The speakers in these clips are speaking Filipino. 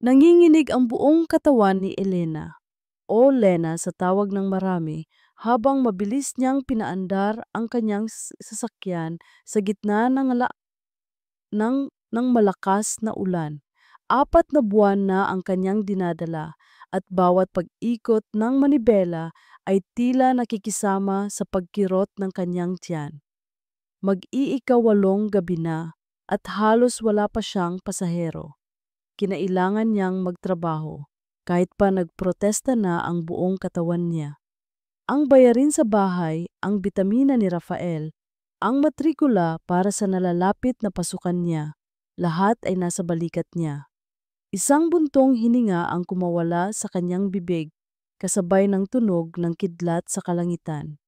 Nanginginig ang buong katawan ni Elena o Lena sa tawag ng marami habang mabilis niyang pinaandar ang kanyang sasakyan sa gitna ng malakas na ulan. 4 na buwan na ang kanyang dinadala at bawat pag-ikot ng manibela ay tila nakikisama sa pagkirot ng kanyang tiyan. Mag-iikawalong gabi na at halos wala pa siyang pasahero. Kinailangan niyang magtrabaho kahit pa nagprotesta na ang buong katawan niya. Ang bayarin sa bahay, ang bitamina ni Rafael, ang matrikula para sa nalalapit na pasukan niya, lahat ay nasa balikat niya. Isang buntong hininga ang kumawala sa kanyang bibig, kasabay ng tunog ng kidlat sa kalangitan.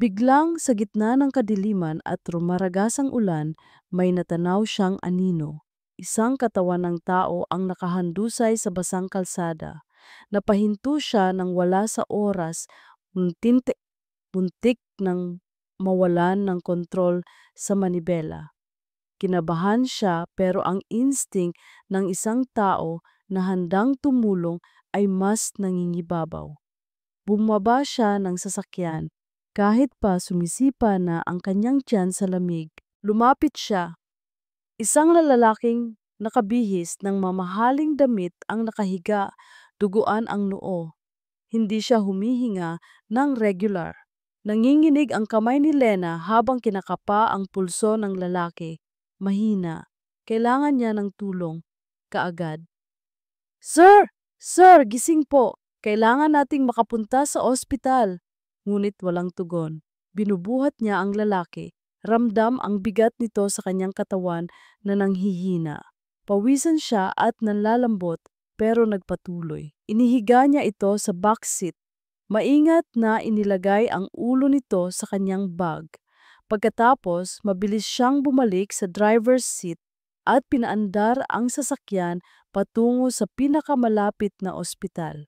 Biglang sa gitna ng kadiliman at rumaragasang ulan, may natanaw siyang anino. Isang katawan ng tao ang nakahandusay sa basang kalsada. Napahinto siya nang wala sa oras, muntik nang mawalan ng kontrol sa manibela. Kinabahan siya pero ang instinct ng isang tao na handang tumulong ay mas nangingibabaw. Bumaba siya ng sasakyan. Kahit pa sumisipa na ang kanyang tiyan sa lamig, lumapit siya. Isang lalaking nakabihis ng mamahaling damit ang nakahiga, duguan ang noo. Hindi siya humihinga ng regular. Nanginginig ang kamay ni Lena habang kinakapa ang pulso ng lalaki. Mahina. Kailangan niya ng tulong. Kaagad. Sir! Sir! Gising po! Kailangan nating makapunta sa ospital. Ngunit walang tugon. Binubuhat niya ang lalaki. Ramdam ang bigat nito sa kanyang katawan na nanghihina. Pawisan siya at nanlalambot pero nagpatuloy. Inihiga niya ito sa backseat. Maingat na inilagay ang ulo nito sa kanyang bag. Pagkatapos, mabilis siyang bumalik sa driver's seat at pinaandar ang sasakyan patungo sa pinakamalapit na ospital.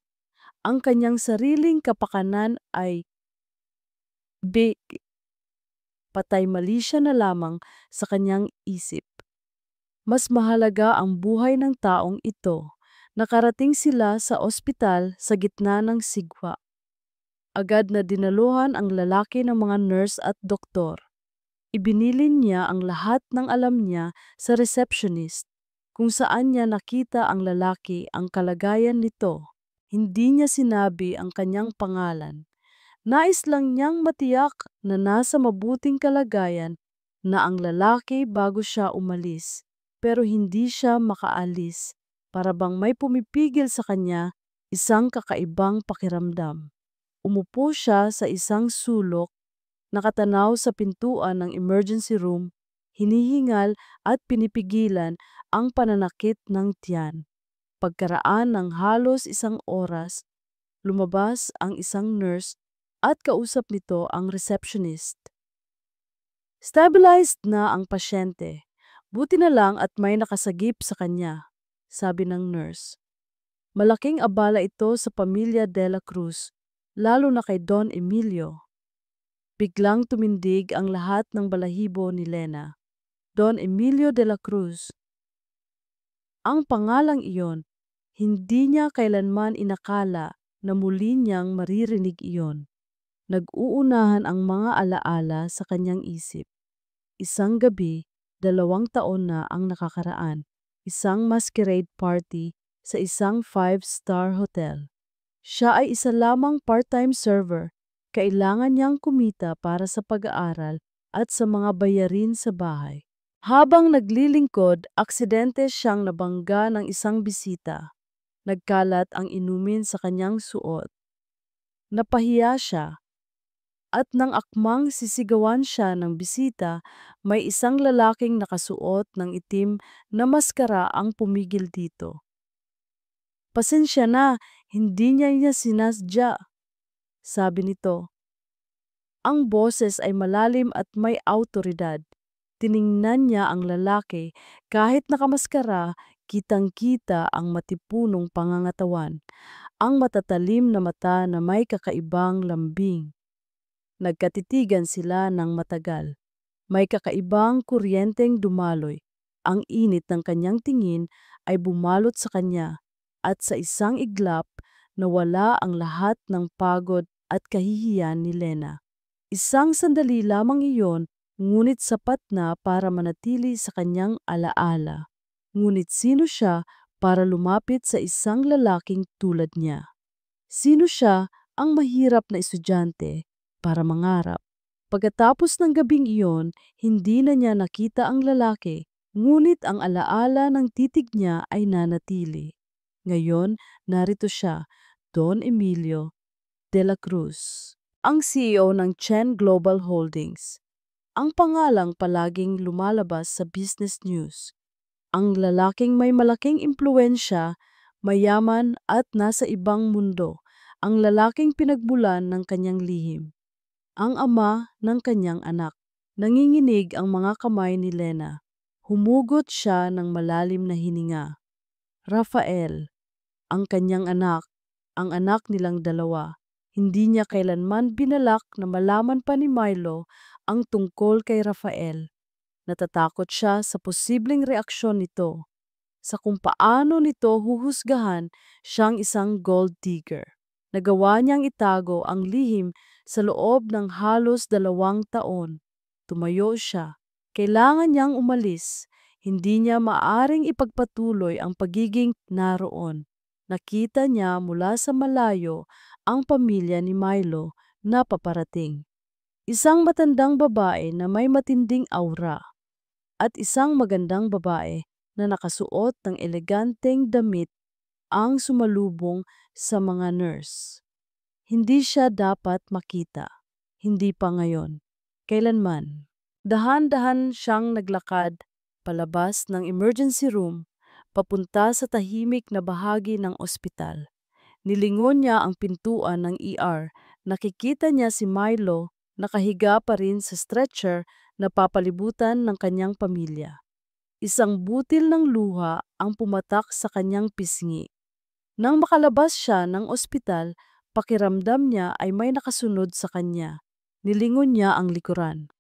Ang kanyang sariling kapakanan ay big. Patay mali siya na lamang sa kanyang isip. Mas mahalaga ang buhay ng taong ito. Nakarating sila sa ospital sa gitna ng sigwa. Agad na dinaluhan ang lalaki ng mga nurse at doktor. Ibinilin niya ang lahat ng alam niya sa receptionist, kung saan niya nakita ang lalaki ang kalagayan nito. Hindi niya sinabi ang kanyang pangalan. Nais lang niyang matiyak na nasa mabuting kalagayan na ang lalaki bago siya umalis. Pero hindi siya makaalis. Para bang may pumipigil sa kanya, isang kakaibang pakiramdam. Umupo siya sa isang sulok, nakatanaw sa pintuan ng emergency room, hinihingal at pinipigilan ang pananakit ng tiyan. Pagkaraan ng halos 1 oras, lumabas ang isang nurse at kausap nito ang receptionist. Stabilized na ang pasyente. Buti na lang at may nakasagip sa kanya, sabi ng nurse. Malaking abala ito sa pamilya De La Cruz, lalo na kay Don Emilio. Biglang tumindig ang lahat ng balahibo ni Lena. Don Emilio de la Cruz. Ang pangalang iyon, hindi niya kailanman inakala na muli niyang maririnig iyon. Nag-uunahan ang mga alaala sa kanyang isip. Isang gabi, 2 taon na ang nakakaraan. Isang masquerade party sa isang 5-star hotel. Siya ay isa lamang part-time server. Kailangan niyang kumita para sa pag-aaral at sa mga bayarin sa bahay. Habang naglilingkod, aksidente siyang nabangga ng isang bisita. Nagkalat ang inumin sa kanyang suot. Napahiya siya. At nang akmang sisigawan siya ng bisita, may isang lalaking nakasuot ng itim na maskara ang pumigil dito. Pasensya na, hindi niya sinasdya, sabi nito. Ang boses ay malalim at may awtoridad. Tiningnan niya ang lalaki, kahit nakamaskara, kitang-kita ang matipunong pangangatawan, ang matatalim na mata na may kakaibang lambing. Nagkatitigan sila ng matagal. May kakaibang kuryenteng dumaloy. Ang init ng kanyang tingin ay bumalot sa kanya. at sa isang iglap, nawala ang lahat ng pagod at kahihiyan ni Lena. Isang sandali lamang iyon, ngunit sapat na para manatili sa kanyang alaala. Ngunit sino siya para lumapit sa isang lalaking tulad niya? Sino siya ang mahirap na estudyante para mangarap? Pagkatapos ng gabing iyon, hindi na niya nakita ang lalaki, ngunit ang alaala ng titig niya ay nanatili. Ngayon, narito siya, Don Emilio de la Cruz, ang CEO ng Chen Global Holdings. Ang pangalang palaging lumalabas sa business news. Ang lalaking may malaking impluensya, mayaman at nasa ibang mundo. Ang lalaking pinagmulan ng kanyang lihim. Ang ama ng kanyang anak. Nanginginig ang mga kamay ni Lena. Humugot siya ng malalim na hininga. Rafael, ang kanyang anak, ang anak nilang dalawa. Hindi niya kailanman binalak na malaman pa ni Milo ang tungkol kay Rafael. Natatakot siya sa posibleng reaksyon nito, sa kung paano nito huhusgahan siyang isang gold digger. Nagawa niyang itago ang lihim sa loob ng halos 2 taon. Tumayo siya. Kailangan niyang umalis. Hindi niya maaring ipagpatuloy ang pagiging naroon. Nakita niya mula sa malayo ang pamilya ni Milo na paparating. Isang matandang babae na may matinding aura at isang magandang babae na nakasuot ng eleganteng damit ang sumalubong sa mga nurse. Hindi siya dapat makita. Hindi pa ngayon. Kailanman. Dahan-dahan siyang naglakad palabas ng emergency room papunta sa tahimik na bahagi ng ospital. Nilingon niya ang pintuan ng ER. Nakikita niya si Milo nakahiga pa rin sa stretcher na papalibutan ng kanyang pamilya. Isang butil ng luha ang pumatak sa kanyang pisngi. Nang makalabas siya ng ospital, pakiramdam niya ay may nakasunod sa kanya. Nilingon niya ang likuran.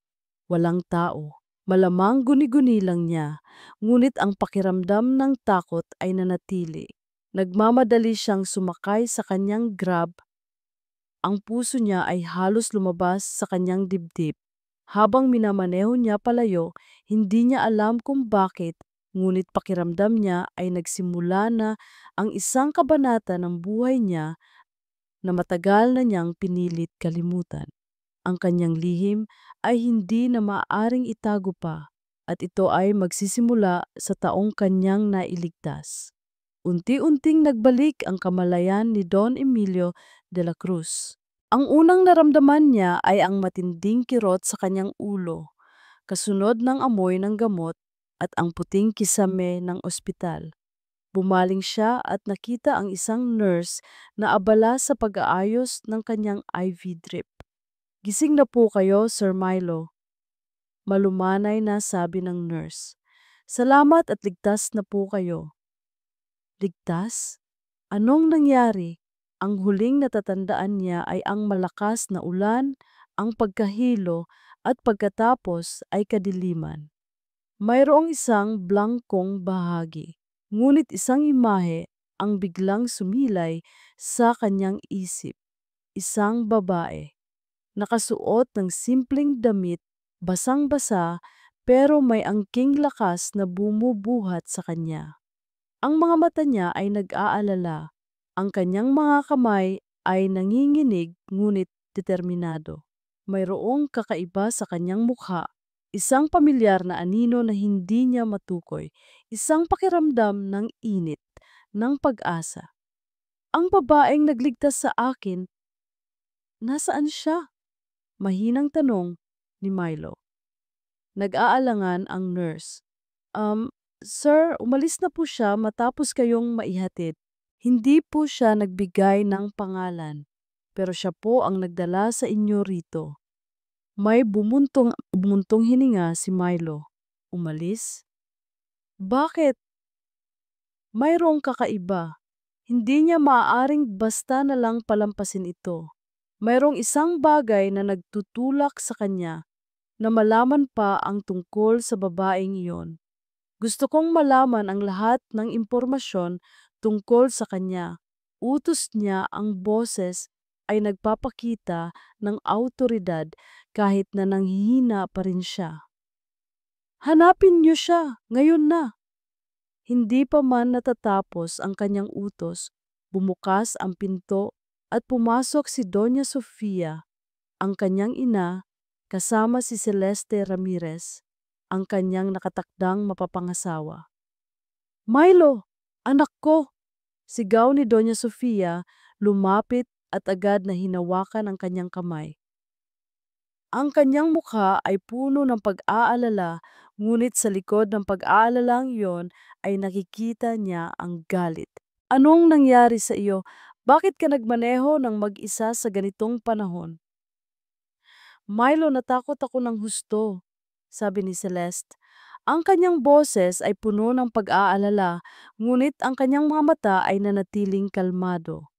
Walang tao. Malamang guni-guni lang niya, ngunit ang pakiramdam ng takot ay nanatili. Nagmamadali siyang sumakay sa kanyang Grab. Ang puso niya ay halos lumabas sa kanyang dibdib. Habang minamaneho niya palayo, hindi niya alam kung bakit, ngunit pakiramdam niya ay nagsimula na ang isang kabanata ng buhay niya na matagal na niyang pinilit kalimutan. Ang kanyang lihim ay hindi na maaaring itago pa at ito ay magsisimula sa taong kanyang nailigtas. Unti-unting nagbalik ang kamalayan ni Don Emilio de la Cruz. Ang unang naramdaman niya ay ang matinding kirot sa kanyang ulo, kasunod ng amoy ng gamot at ang puting kisame ng ospital. Bumaling siya at nakita ang isang nurse na abala sa pag-aayos ng kanyang IV drip. "Gising na po kayo, Sir Milo," malumanay na sabi ng nurse. "Salamat at ligtas na po kayo." Ligtas? Anong nangyari? Ang huling natatandaan niya ay ang malakas na ulan, ang pagkahilo at pagkatapos ay kadiliman. Mayroong isang blangkong bahagi, ngunit isang imahe ang biglang sumilay sa kanyang isip. Isang babae, nakasuot ng simpleng damit, basang-basa pero may angking lakas na bumubuhat sa kanya. Ang mga mata niya ay nag-aalala. Ang kanyang mga kamay ay nanginginig ngunit determinado. Mayroong kakaiba sa kanyang mukha. Isang pamilyar na anino na hindi niya matukoy. Isang pakiramdam ng init, ng pag-asa. Ang babaeng nagligtas sa akin, nasaan siya? Mahinang tanong ni Milo. Nag-aalangan ang nurse. Sir, umalis na po siya matapos kayong maihatid. Hindi po siya nagbigay ng pangalan, pero siya po ang nagdala sa inyo rito. May bumuntong hininga si Milo. Umalis? Bakit? Mayroong kakaiba. Hindi niya maaaring basta na lang palampasin ito. Mayroong isang bagay na nagtutulak sa kanya na malaman pa ang tungkol sa babaeng iyon. Gusto kong malaman ang lahat ng impormasyon tungkol sa kanya. Utos niya ang boses ay nagpapakita ng awtoridad kahit na nanghihina pa rin siya. Hanapin niyo siya, ngayon na! Hindi pa man natatapos ang kanyang utos, bumukas ang pinto at pumasok si Doña Sofia, ang kanyang ina, kasama si Celeste Ramirez, ang kanyang nakatakdang mapapangasawa. Milo, anak ko! Sigaw ni Doña Sofia, lumapit at agad na hinawakan ang kanyang kamay. Ang kanyang mukha ay puno ng pag-aalala, ngunit sa likod ng pag-aalalang iyon ay nakikita niya ang galit. Anong nangyari sa iyo? Bakit ka nagmaneho ng mag-isa sa ganitong panahon? Milo, natakot ako ng husto, sabi ni Celeste. Ang kanyang boses ay puno ng pag-aalala, ngunit ang kanyang mga mata ay nanatiling kalmado.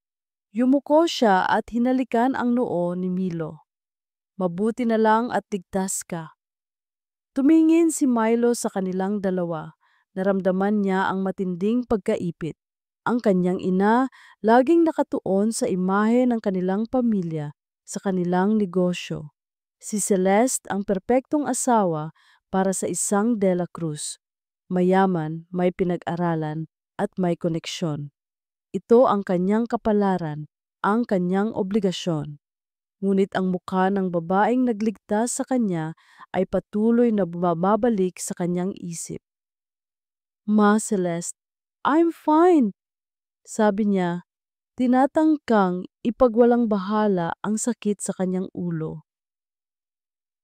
Yumuko siya at hinalikan ang noo ni Milo. Mabuti na lang at ligtas ka. Tumingin si Milo sa kanilang dalawa. Naramdaman niya ang matinding pagkaipit. Ang kanyang ina laging nakatuon sa imahe ng kanilang pamilya sa kanilang negosyo. Si Celeste ang perpektong asawa para sa isang De La Cruz. Mayaman, may pinag-aralan at may koneksyon. Ito ang kanyang kapalaran, ang kanyang obligasyon. Ngunit ang mukha ng babaeng nagligtas sa kanya ay patuloy na bumabalik sa kanyang isip. Ma, Celeste, I'm fine, sabi niya, tinatangkang ipagwalang bahala ang sakit sa kanyang ulo.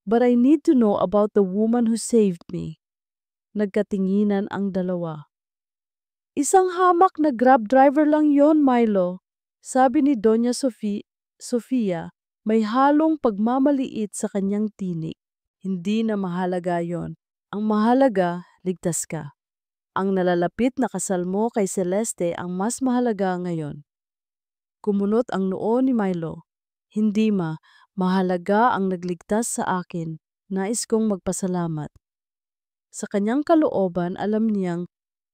But I need to know about the woman who saved me. Nagkatinginan ang dalawa. Isang hamak na grab driver lang yon, Milo, sabi ni Doña Sofia, may halong pagmamaliit sa kanyang tinig. Hindi na mahalaga yon. Ang mahalaga, ligtas ka. Ang nalalapit na kasal mo kay Celeste ang mas mahalaga ngayon. Kumunot ang noo ni Milo. Hindi mahalaga ang nagligtas sa akin. Nais kong magpasalamat. Sa kanyang kalooban, alam niyang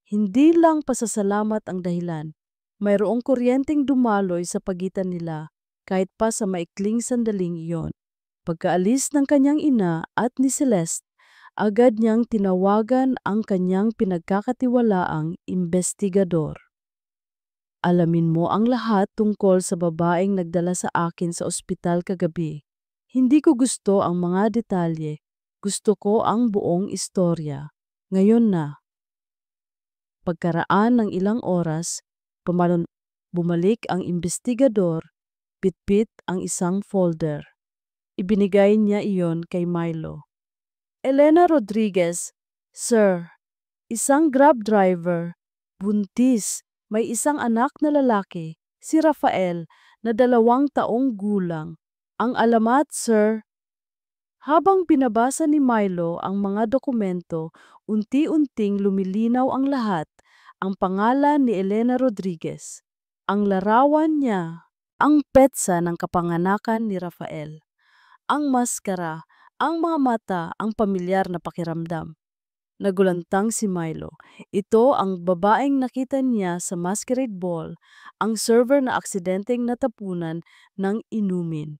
hindi lang pasasalamat ang dahilan. Mayroong kuryenteng dumaloy sa pagitan nila kahit pa sa maikling sandaling iyon. Pagkaalis ng kanyang ina at ni Celeste, agad niyang tinawagan ang kanyang pinagkakatiwalaang investigador. Alamin mo ang lahat tungkol sa babaeng nagdala sa akin sa ospital kagabi. Hindi ko gusto ang mga detalye. Gusto ko ang buong istorya. Ngayon na. Pagkaraan ng ilang oras, bumalik ang investigador, bitbit ang isang folder. Ibinigay niya iyon kay Milo. Elena Rodriguez, Sir, isang grab driver, buntis, may isang anak na lalaki, si Rafael, na 2 taong gulang. Ang alamat, Sir. Habang binabasa ni Milo ang mga dokumento, unti-unting lumilinaw ang lahat, ang pangalan ni Elena Rodriguez, ang larawan niya, ang petsa ng kapanganakan ni Rafael, ang maskara, ang mga mata, ang pamilyar na pakiramdam. Nagulantang si Milo. Ito ang babaeng nakita niya sa masquerade ball, ang server na aksidenteng natapunan ng inumin.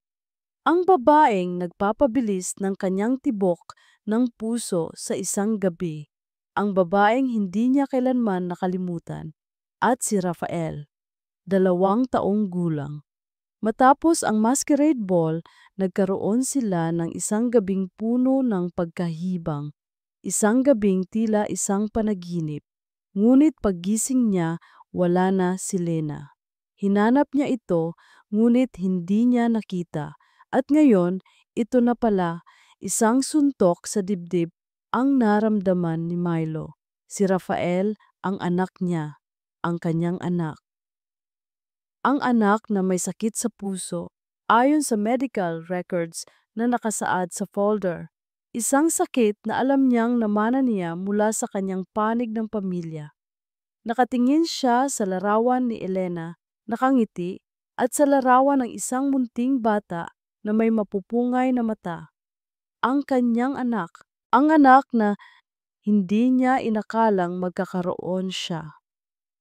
Ang babaeng nagpapabilis ng kanyang tibok ng puso sa isang gabi. Ang babaeng hindi niya kailanman nakalimutan. At si Rafael, 2 taong gulang. Matapos ang masquerade ball, nagkaroon sila ng isang gabing puno ng pagkahibang. Isang gabing tila isang panaginip. Ngunit paggising niya, wala na si Lena. Hinanap niya ito, ngunit hindi niya nakita. At ngayon, ito na pala, isang suntok sa dibdib ang naramdaman ni Milo. Si Rafael, ang anak niya, ang kanyang anak. Ang anak na may sakit sa puso, ayon sa medical records na nakasaad sa folder. Isang sakit na alam niyang namana niya mula sa kanyang panig ng pamilya. Nakatingin siya sa larawan ni Elena, nakangiti, at sa larawan ng isang munting bata na may mapupungay na mata. Ang kanyang anak, ang anak na hindi niya inakalang magkakaroon siya.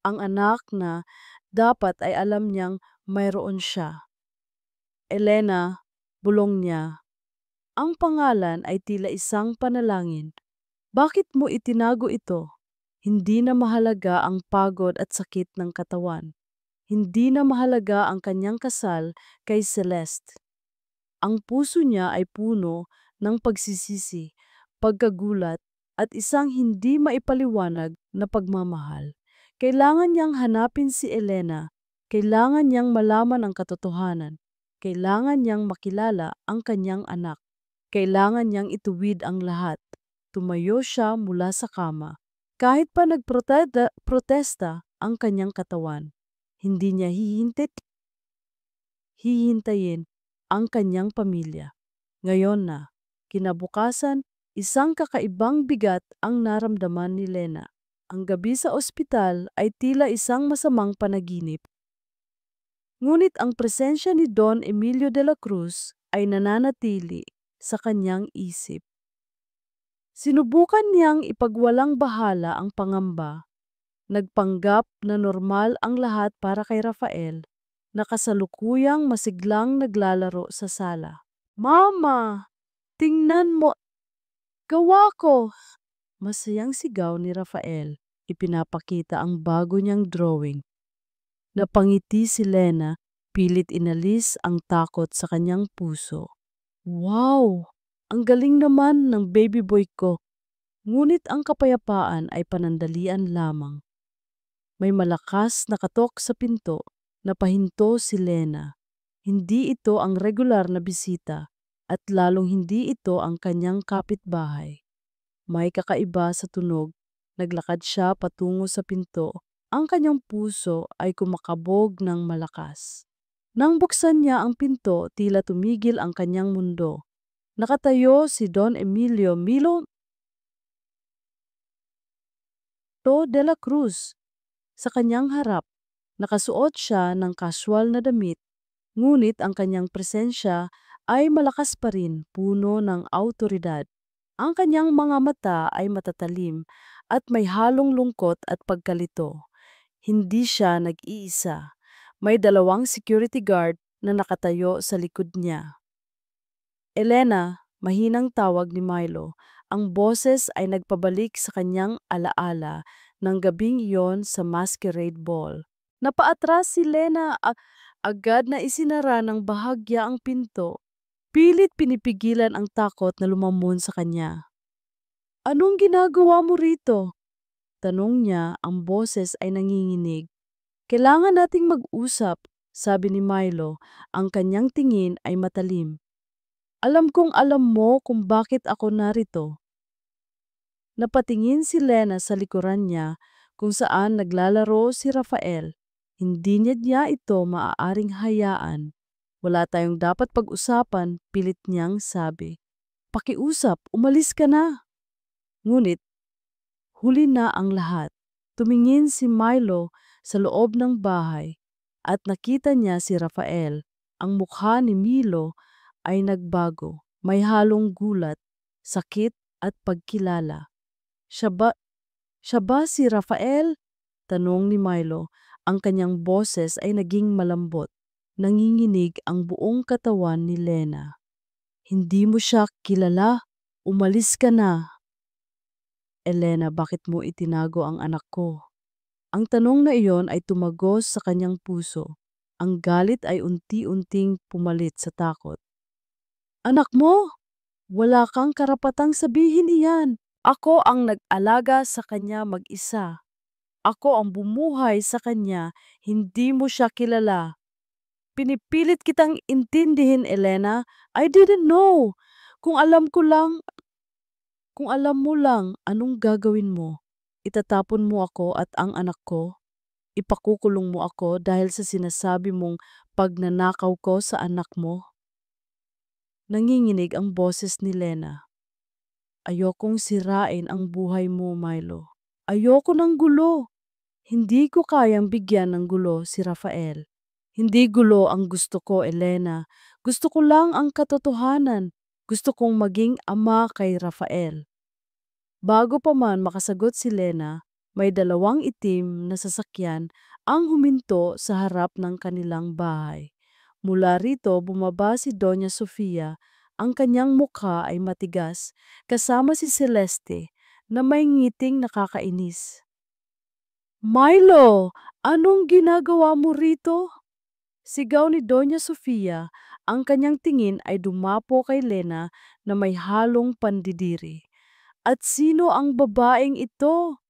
Ang anak na dapat ay alam niyang mayroon siya. Elena, bulong niya. Ang pangalan ay tila isang panalangin. Bakit mo itinago ito? Hindi na mahalaga ang pagod at sakit ng katawan. Hindi na mahalaga ang kanyang kasal kay Celeste. Ang puso niya ay puno ng pagsisisi, pagkagulat, at isang hindi maipaliwanag na pagmamahal. Kailangan niyang hanapin si Elena. Kailangan niyang malaman ang katotohanan. Kailangan niyang makilala ang kanyang anak. Kailangan niyang ituwid ang lahat. Tumayo siya mula sa kama. Kahit pa nagprotesta ang kanyang katawan, hindi niya hihintayin ang kanyang pamilya. Ngayon na, kinabukasan, isang kakaibang bigat ang naramdaman ni Lena. Ang gabi sa ospital ay tila isang masamang panaginip. Ngunit ang presensya ni Don Emilio de la Cruz ay nananatili sa kanyang isip. Sinubukan niyang ipagwalang bahala ang pangamba. Nagpanggap na normal ang lahat para kay Rafael, na kasalukuyang masiglang naglalaro sa sala. Mama, tingnan mo, gawa ko! Masayang sigaw ni Rafael. Ipinapakita ang bago niyang drawing. Napangiti si Lena, pilit inalis ang takot sa kanyang puso. Wow! Ang galing naman ng baby boy ko. Ngunit ang kapayapaan ay panandalian lamang. May malakas na katok sa pinto. Napahinto si Lena. Hindi ito ang regular na bisita at lalong hindi ito ang kanyang kapitbahay. May kakaiba sa tunog. Naglakad siya patungo sa pinto. Ang kanyang puso ay kumakabog ng malakas. Nang buksan niya ang pinto, tila tumigil ang kanyang mundo. Nakatayo si Don Emilio Milo de la Cruz. Sa kanyang harap, nakasuot siya ng casual na damit, ngunit ang kanyang presensya ay malakas pa rin, puno ng awtoridad. Ang kanyang mga mata ay matatalim at may halong lungkot at pagkalito. Hindi siya nag-iisa. May 2 security guard na nakatayo sa likod niya. Elena, mahinang tawag ni Milo. Ang boses ay nagpabalik sa kanyang alaala ng gabing iyon sa masquerade ball. Napaatras si Lena, agad na isinara ng bahagya ang pinto. Pilit pinipigilan ang takot na lumamon sa kanya. Anong ginagawa mo rito? Tanong niya, ang boses ay nanginginig. Kailangan nating mag-usap, sabi ni Milo. Ang kanyang tingin ay matalim. Alam kong alam mo kung bakit ako narito. Napatingin si Lena sa likuran niya kung saan naglalaro si Rafael. Hindi niya ito maaaring hayaan. Wala tayong dapat pag-usapan, pilit niyang sabi. Pakiusap, umalis ka na. Ngunit, huli na ang lahat. Tumingin si Milo sa loob ng bahay at nakita niya si Rafael. Ang mukha ni Milo ay nagbago. May halong gulat, sakit at pagkilala. Siya ba si Rafael? Tanong ni Milo. Ang kanyang boses ay naging malambot. Nanginginig ang buong katawan ni Lena. Hindi mo siya kilala? Umalis ka na. Elena, bakit mo itinago ang anak ko? Ang tanong na iyon ay tumagos sa kanyang puso. Ang galit ay unti-unting pumalit sa takot. Anak mo? Wala kang karapatang sabihin iyan. Ako ang nag-alaga sa kanya mag-isa. Ako ang bumuhay sa kanya, hindi mo siya kilala. Pinipilit kitang intindihin, Elena. I didn't know. Kung alam mo lang anong gagawin mo. Itatapon mo ako at ang anak ko. Ipakukulong mo ako dahil sa sinasabi mong pagnanakaw ko sa anak mo. Nanginginig ang boses ni Lena. Ayokong sirain ang buhay mo, Milo. Ayoko ng gulo. Hindi ko kayang bigyan ng gulo si Rafael. Hindi gulo ang gusto ko, Elena. Gusto ko lang ang katotohanan. Gusto kong maging ama kay Rafael. Bago pa man makasagot si Lena, May dalawang itim na sasakyan ang huminto sa harap ng kanilang bahay. Mula rito bumaba si Doña Sofia. Ang kanyang mukha ay matigas, kasama si Celeste na may ngiting nakakainis. Milo, anong ginagawa mo rito? Sigaw ni Doña Sofia. Ang kanyang tingin ay dumapo kay Lena na may halong pandidiri. At sino ang babaeng ito?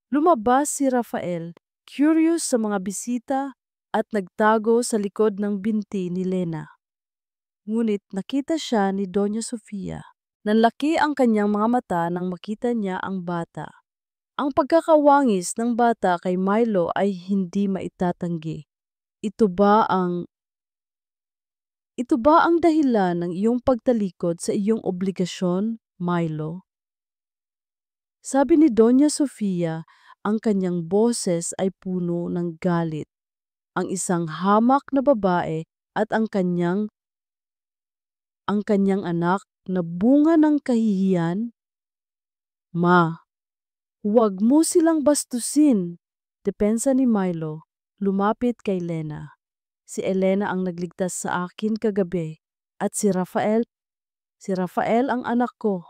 Lumabas si Rafael, curious sa mga bisita at nagtago sa likod ng binti ni Lena. Ngunit nakita siya ni Doña Sofia. Nanlaki ang kanyang mga mata nang makita niya ang bata. Ang pagkakawangis ng bata kay Milo ay hindi maitatanggi. Ito ba ang Ito ba ang dahilan ng iyong pagtalikod sa iyong obligasyon, Milo? Sabi ni Doña Sofia, ang kanyang boses ay puno ng galit. Ang isang hamak na babae at ang kanyang anak na bunga ng kahihiyan? Ma, huwag mo silang bastusin. Depensa ni Milo, lumapit kay Lena. Si Elena ang nagligtas sa akin kagabi at si Rafael ang anak ko.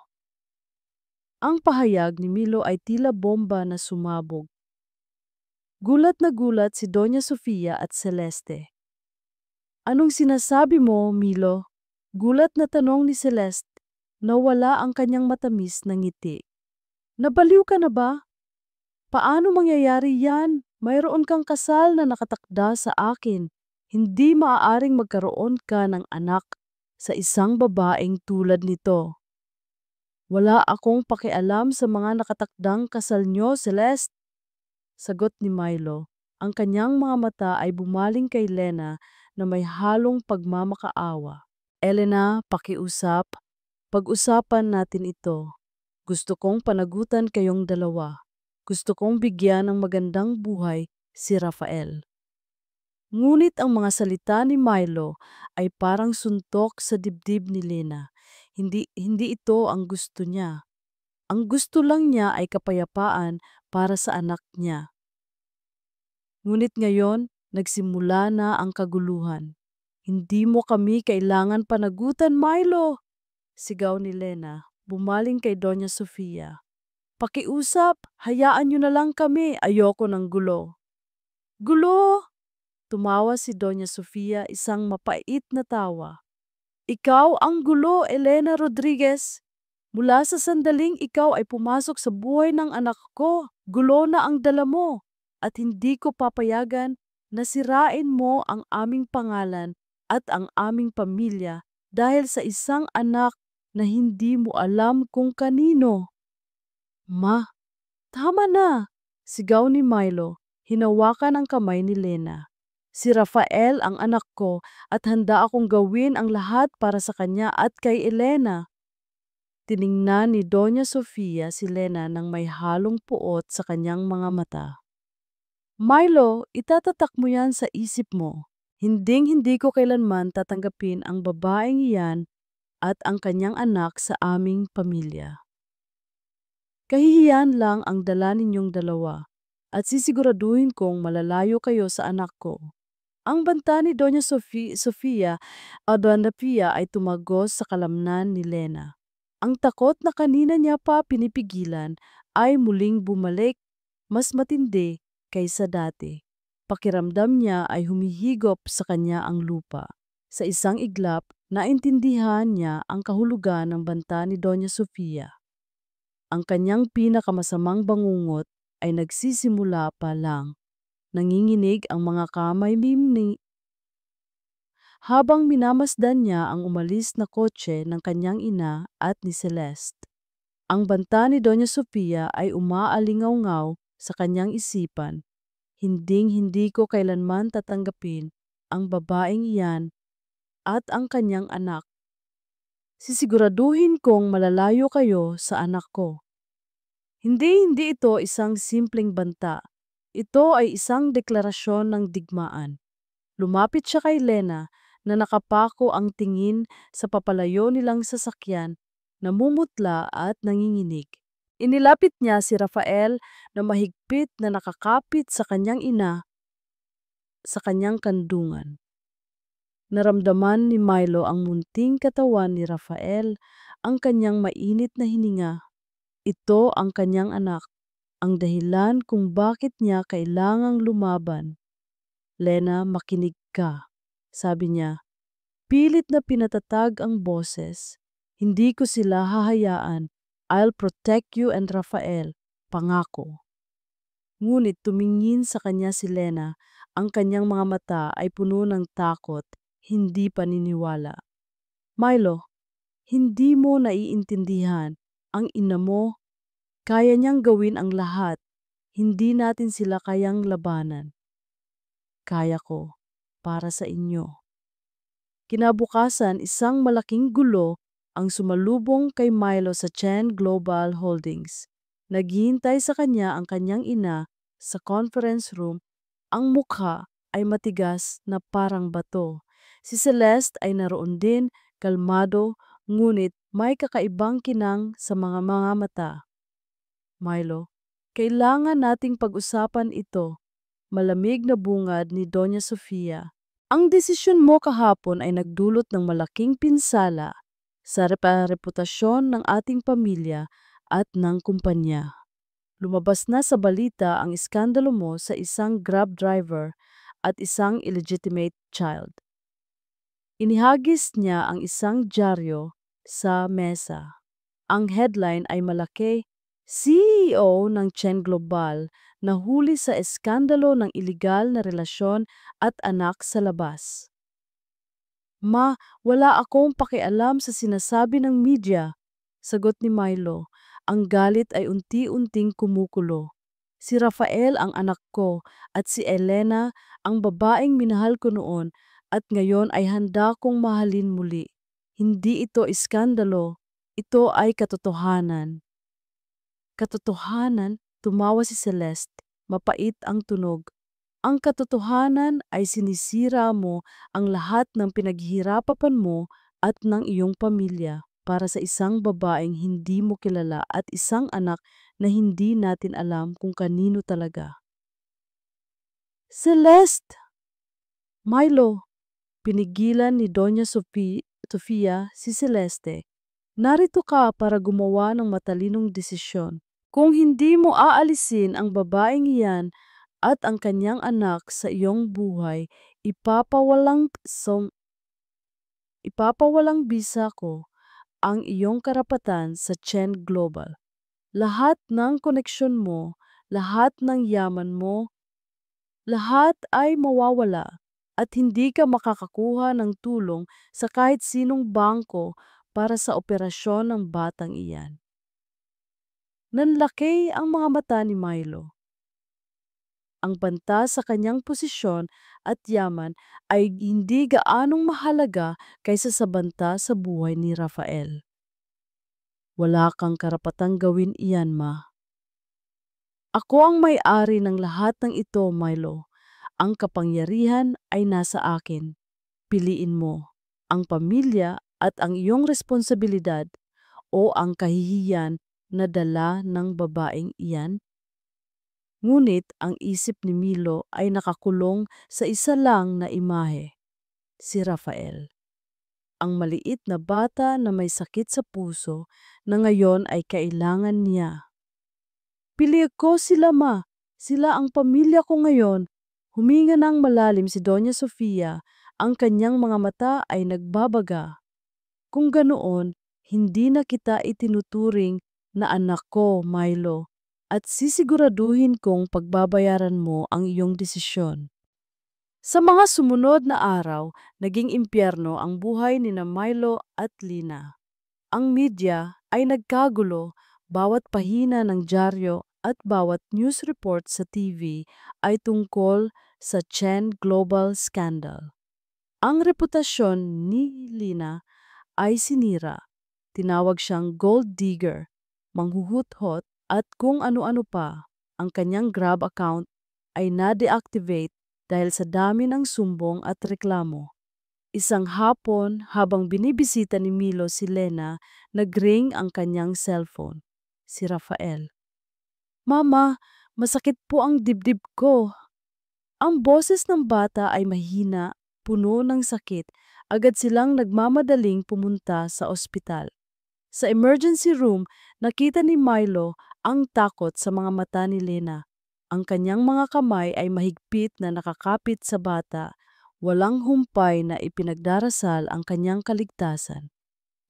Ang pahayag ni Milo ay tila bomba na sumabog. Gulat na gulat si Doña Sofia at Celeste. Anong sinasabi mo, Milo? Gulat na tanong ni Celeste, nawala ang kanyang matamis na ngiti. Nabaliw ka na ba? Paano mangyayari yan? Mayroon kang kasal na nakatakda sa akin. Hindi maaaring magkaroon ka ng anak sa isang babaeng tulad nito. Wala akong pakialam sa mga nakatakdang kasal nyo, Celeste. Sagot ni Milo. Ang kanyang mga mata ay bumaling kay Lena na may halong pagmamakaawa. Elena, pakiusap. Pag-usapan natin ito. Gusto kong panagutan kayong dalawa. Gusto kong bigyan ng magandang buhay si Rafael. Ngunit ang mga salita ni Milo ay parang suntok sa dibdib ni Lena. Hindi ito ang gusto niya. Ang gusto lang niya ay kapayapaan para sa anak niya. Ngunit ngayon, nagsimula na ang kaguluhan. Hindi mo kami kailangan panagutan, Milo! Sigaw ni Lena, bumaling kay Doña Sofia. Pakiusap, hayaan niyo na lang kami, ayoko ng gulo. Gulo! Tumawa si Doña Sofia, isang mapait na tawa. Ikaw ang gulo, Elena Rodriguez. Mula sa sandaling ikaw ay pumasok sa buhay ng anak ko, gulo na ang dala mo. At hindi ko papayagan na sirain mo ang aming pangalan at ang aming pamilya dahil sa isang anak na hindi mo alam kung kanino. Ma, tama na! Sigaw ni Milo, hinawakan ang kamay ni Lena. Si Rafael ang anak ko at handa akong gawin ang lahat para sa kanya at kay Elena. Tiningnan ni Doña Sofia si Lena ng may halong puot sa kanyang mga mata. Milo, itatatak mo yan sa isip mo. Hinding-hindi ko kailanman tatanggapin ang babaeng iyan at ang kanyang anak sa aming pamilya. Kahihiyan lang ang dala ninyong dalawa at sisiguraduhin kong malalayo kayo sa anak ko. Ang banta ni Doña Sofia Adanapia ay tumagos sa kalamnan ni Lena. Ang takot na kanina niya pa pinipigilan ay muling bumalik, mas matindi kaysa dati. Pakiramdam niya ay humihigop sa kanya ang lupa. Sa isang iglap, naintindihan niya ang kahulugan ng banta ni Doña Sofia. Ang kanyang pinakamasamang bangungot ay nagsisimula pa lang. Nanginginig ang mga kamay ni habang minamasdan niya ang umalis na kotse ng kanyang ina at ni Celeste. Ang banta ni Doña Sofia ay umaalingaw-ngaw sa kanyang isipan. Hinding-hindi ko kailanman tatanggapin ang babaeng iyan at ang kanyang anak. Sisiguraduhin kong malalayo kayo sa anak ko. Hindi ito isang simpleng banta. Ito ay isang deklarasyon ng digmaan. Lumapit siya kay Lena na nakapako ang tingin sa papalayo nilang sasakyan, namumutla at nanginginig. Inilapit niya si Rafael na mahigpit na nakakapit sa kanyang ina sa kanyang kandungan. Naramdaman ni Milo ang munting katawan ni Rafael, ang kanyang mainit na hininga. Ito ang kanyang anak, ang dahilan kung bakit niya kailangang lumaban. Lena, makinig ka, sabi niya. Pilit na pinatatag ang boses. Hindi ko sila hahayaan. I'll protect you and Rafael. Pangako. Ngunit tumingin sa kanya si Lena. Ang kanyang mga mata ay puno ng takot, hindi paniniwala. Milo, hindi mo naiintindihan. Ang ina mo, kaya niyang gawin ang lahat. Hindi natin sila kayang labanan. Kaya ko, para sa inyo. Kinabukasan, isang malaking gulo ang sumalubong kay Milo sa Chen Global Holdings. Naghihintay sa kanya ang kanyang ina sa conference room. Ang mukha ay matigas na parang bato. Si Celeste ay naroon din, kalmado, ngunit may kakaibang kinang sa mga mata. Milo, kailangan nating pag-usapan ito. Malamig na bungad ni Doña Sofia. Ang desisyon mo kahapon ay nagdulot ng malaking pinsala sa reputasyon ng ating pamilya at ng kumpanya. Lumabas na sa balita ang iskandalo mo sa isang Grab driver at isang illegitimate child. Inihagis niya ang isang dyaryo sa mesa. Ang headline ay malaki, CEO ng Chen Global nahuli sa eskandalo ng iligal na relasyon at anak sa labas. Ma, wala akong pakialam sa sinasabi ng media, sagot ni Milo. Ang galit ay unti-unting kumukulo. Si Rafael ang anak ko at si Elena ang babaeng minahal ko noon at ngayon ay handa kong mahalin muli. Hindi ito iskandalo, ito ay katotohanan. Katotohanan, tumawa si Celeste, mapait ang tunog. Ang katotohanan ay sinisira mo ang lahat ng pinaghihirapan mo at ng iyong pamilya para sa isang babaeng hindi mo kilala at isang anak na hindi natin alam kung kanino talaga. Celeste! Milo! Pinigilan ni Doña Sofia si Celeste. Narito ka para gumawa ng matalinong desisyon. Kung hindi mo aalisin ang babaeng iyan at ang kanyang anak sa iyong buhay, ipapawalang bisa ko ang iyong karapatan sa Chen Global. Lahat ng koneksyon mo, lahat ng yaman mo, lahat ay mawawala at hindi ka makakakuha ng tulong sa kahit sinong bangko para sa operasyon ng batang iyan. Nanlaki ang mga mata ni Milo. Ang banta sa kanyang posisyon at yaman ay hindi gaanong mahalaga kaysa sa banta sa buhay ni Rafael. Wala kang karapatang gawin iyan, ma. Ako ang may-ari ng lahat ng ito, Milo. Ang kapangyarihan ay nasa akin. Piliin mo ang pamilya at ang iyong responsibilidad o ang kahihiyan na dala ng babaeng iyan. Ngunit ang isip ni Milo ay nakakulong sa isa lang na imahe, si Rafael. Ang maliit na bata na may sakit sa puso na ngayon ay kailangan niya. Pili ko sila, ma. Sila ang pamilya ko ngayon. Huminga ng malalim si Doña Sofia. Ang kanyang mga mata ay nagbabaga. Kung ganoon, hindi na kita itinuturing na anak ko, Milo, at sisiguraduhin kong pagbabayaran mo ang iyong desisyon. Sa mga sumunod na araw, naging impyerno ang buhay ni na Milo at Lina. Ang media ay nagkagulo, bawat pahina ng dyaryo at bawat news report sa TV ay tungkol sa Chen Global Scandal. Ang reputasyon ni Lina ay sinira. Tinawag siyang gold digger, manghuhuthot at kung ano-ano pa. Ang kanyang Grab account ay na-deactivate dahil sa dami ng sumbong at reklamo. Isang hapon habang binibisita ni Milo si Lena, nag-ring ang kanyang cellphone. si Rafael. "Mama, masakit po ang dibdib ko." Ang boses ng bata ay mahina, puno ng sakit. Agad silang nagmamadaling pumunta sa ospital. Sa emergency room, nakita ni Milo ang takot sa mga mata ni Lena. Ang kanyang mga kamay ay mahigpit na nakakapit sa bata. Walang humpay na ipinagdarasal ang kanyang kaligtasan.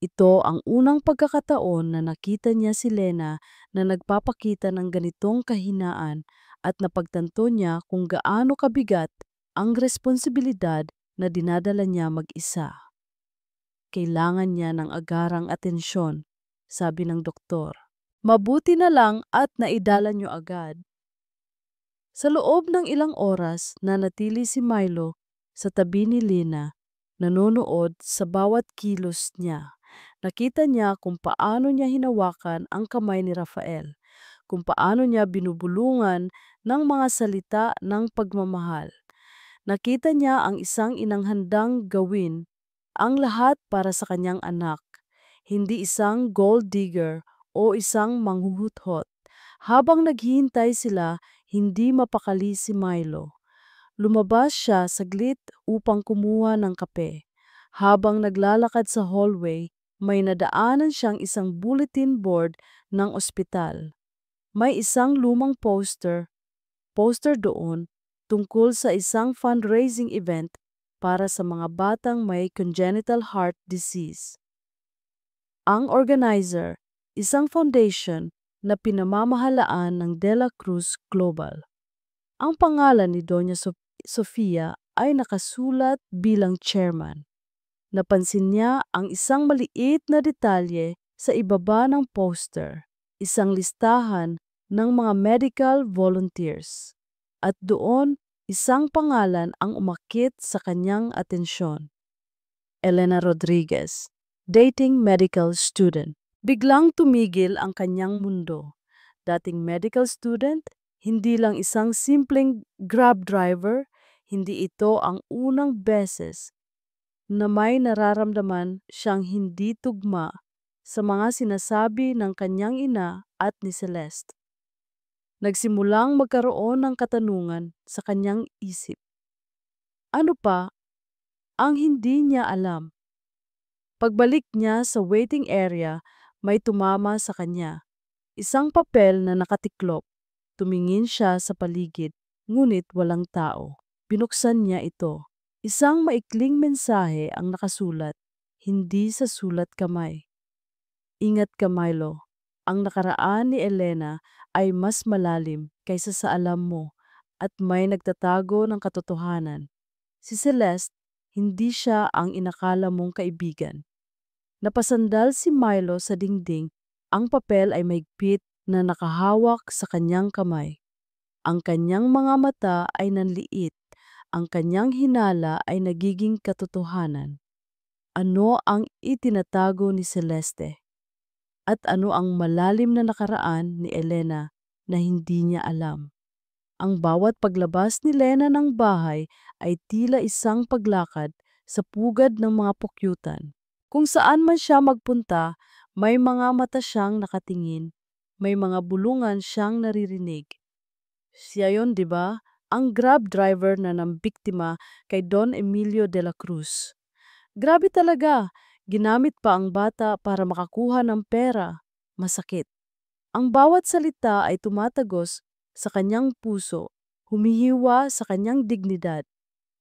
Ito ang unang pagkakataon na nakita niya si Lena na nagpapakita ng ganitong kahinaan at napagtanto niya kung gaano kabigat ang responsibilidad na dinadala niya mag-isa. Kailangan niya ng agarang atensyon, sabi ng doktor. Mabuti na lang at naidala niyo agad. Sa loob ng ilang oras, nanatili si Milo sa tabi ni Lena, nanonood sa bawat kilos niya. Nakita niya kung paano niya hinawakan ang kamay ni Rafael, kung paano niya binubulungan ng mga salita ng pagmamahal. Nakita niya ang isang inang handang gawin ang lahat para sa kanyang anak, hindi isang gold digger o isang manghuhuthot. Habang naghihintay sila, hindi mapakali si Milo. Lumabas siya saglit upang kumuha ng kape. Habang naglalakad sa hallway, may nadaanan siyang isang bulletin board ng ospital. May isang lumang poster doon tungkol sa isang fundraising event para sa mga batang may congenital heart disease. Ang organizer, isang foundation na pinamamahalaan ng De La Cruz Global. Ang pangalan ni Doña Sofia ay nakasulat bilang chairman. Napansin niya ang isang maliit na detalye sa ibaba ng poster, isang listahan ng mga medical volunteers. At doon, isang pangalan ang umakit sa kanyang atensyon. Elena Rodriguez, dating medical student. Biglang tumigil ang kanyang mundo. Dating medical student, hindi lang isang simpleng grab driver, hindi ito ang unang beses na may nararamdaman siyang hindi tugma sa mga sinasabi ng kanyang ina at ni Celeste. Nagsimulang magkaroon ng katanungan sa kanyang isip. Ano pa ang hindi niya alam? Pagbalik niya sa waiting area, may tumama sa kanya. Isang papel na nakatiklop. Tumingin siya sa paligid, ngunit walang tao. Binuksan niya ito. Isang maikling mensahe ang nakasulat, hindi sa sulat kamay. Ingat ka, Milo. Ang nakaraan ni Elena ay mas malalim kaysa sa alam mo at may nagtatago ng katotohanan. Si Celeste, hindi siya ang inakala mong kaibigan. Napasandal si Milo sa dingding, ang papel ay mahigpit na nakahawak sa kanyang kamay. Ang kanyang mga mata ay nanliit, ang kanyang hinala ay nagiging katotohanan. Ano ang itinatago ni Celeste? At ano ang malalim na nakaraan ni Elena na hindi niya alam? Ang bawat paglabas ni Lena ng bahay ay tila isang paglakad sa pugad ng mga pukyutan. Kung saan man siya magpunta, may mga mata siyang nakatingin, may mga bulungan siyang naririnig. Siya yon, di ba? Ang grab driver na nambiktima kay Don Emilio de la Cruz. Grabe talaga, ginamit pa ang bata para makakuha ng pera. Masakit. Ang bawat salita ay tumatagos sa kanyang puso, humihiwa sa kanyang dignidad.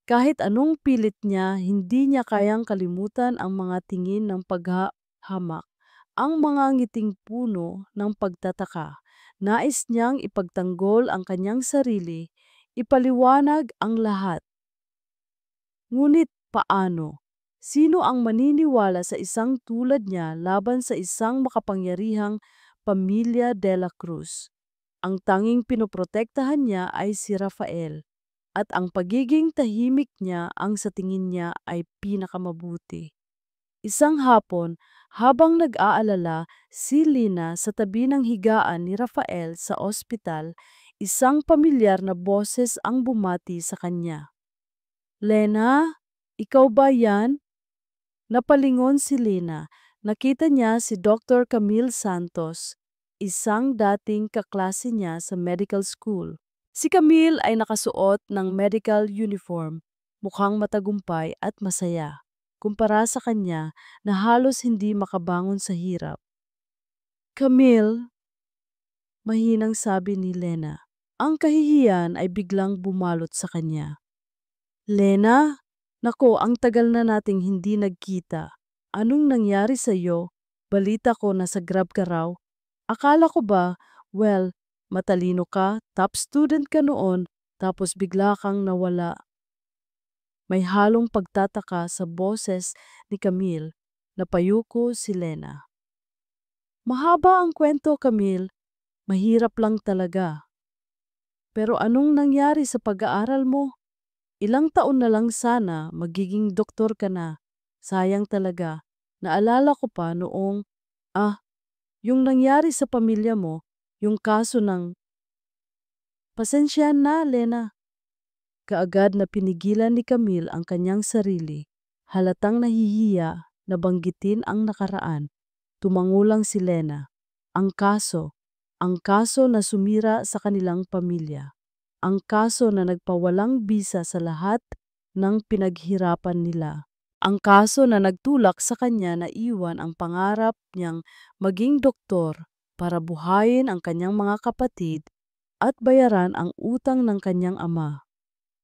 Kahit anong pilit niya, hindi niya kayang kalimutan ang mga tingin ng paghahamak, ang mga ngiting puno ng pagtataka. Nais niyang ipagtanggol ang kanyang sarili, ipaliwanag ang lahat. Ngunit paano? Sino ang maniniwala sa isang tulad niya laban sa isang makapangyarihang pamilya de la Cruz? Ang tanging pinoprotektahan niya ay si Rafael, at ang pagiging tahimik niya ang sa tingin niya ay pinakamabuti. Isang hapon, habang nag-aalala si Lina sa tabi ng higaan ni Rafael sa ospital, isang pamilyar na boses ang bumati sa kanya. Lena, ikaw ba yan? Napalingon si Lina. Nakita niya si Dr. Camille Santos, isang dating kaklase niya sa medical school. Si Camille ay nakasuot ng medical uniform, mukhang matagumpay at masaya, kumpara sa kanya na halos hindi makabangon sa hirap. Camille, mahinang sabi ni Lena. Ang kahihiyan ay biglang bumalot sa kanya. Lena, nako, ang tagal na nating hindi nagkita. Anong nangyari sa iyo? Balita ko na sa Grab ka raw. Akala ko ba, well, matalino ka, top student ka noon, tapos bigla kang nawala. May halong pagtataka sa boses ni Camille. Napayuko si Lena. Mahaba ang kwento, Camille. Mahirap lang talaga. Pero anong nangyari sa pag-aaral mo? Ilang taon na lang sana magiging doktor ka na. Sayang talaga. Naalala ko pa noong, yung nangyari sa pamilya mo, yung kaso ng, pasensya na, Lena. Kaagad na pinigilan ni Camille ang kanyang sarili. Halatang nahihiya na banggitin ang nakaraan. Tumangulang si Lena. Ang kaso na sumira sa kanilang pamilya. Ang kaso na nagpawalang bisa sa lahat ng pinaghirapan nila. Ang kaso na nagtulak sa kanya na iwan ang pangarap niyang maging doktor para buhayin ang kanyang mga kapatid at bayaran ang utang ng kanyang ama.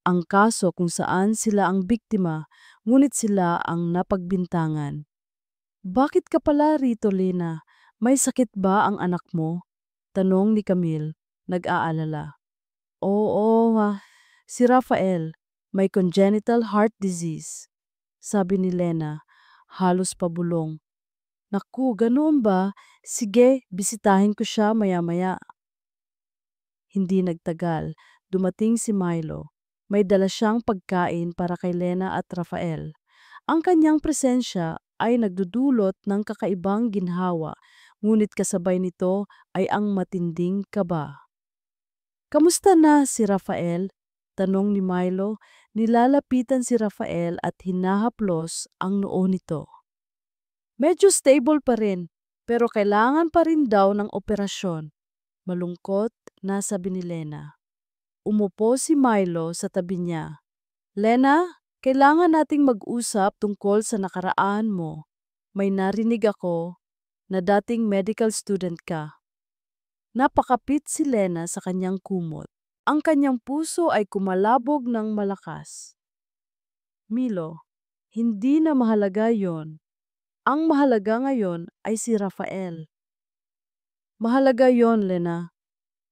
Ang kaso kung saan sila ang biktima, ngunit sila ang napagbintangan. Bakit ka pala rito, Lena? May sakit ba ang anak mo? Tanong ni Camille, nag-aalala. Oo, si Rafael, may congenital heart disease. Sabi ni Lena, halos pabulong. Naku, ganoon ba? Sige, bisitahin ko siya maya-maya. Hindi nagtagal, dumating si Milo. May dala siyang pagkain para kay Lena at Rafael. Ang kanyang presensya ay nagdudulot ng kakaibang ginhawa, ngunit kasabay nito ay ang matinding kaba. Kamusta na si Rafael? Tanong ni Milo. Nilalapitan si Rafael at hinahaplos ang noo nito. Medyo stable pa rin, pero kailangan pa rin daw ng operasyon. Malungkot na sabi ni Lena. Umupo si Milo sa tabi niya. Lena, kailangan nating mag-usap tungkol sa nakaraan mo. May narinig ako na dating medical student ka. Napakapit si Lena sa kanyang kumot. Ang kanyang puso ay kumalabog ng malakas. Milo, hindi na mahalaga yon. Ang mahalaga ngayon ay si Rafael. Mahalaga yon, Lena.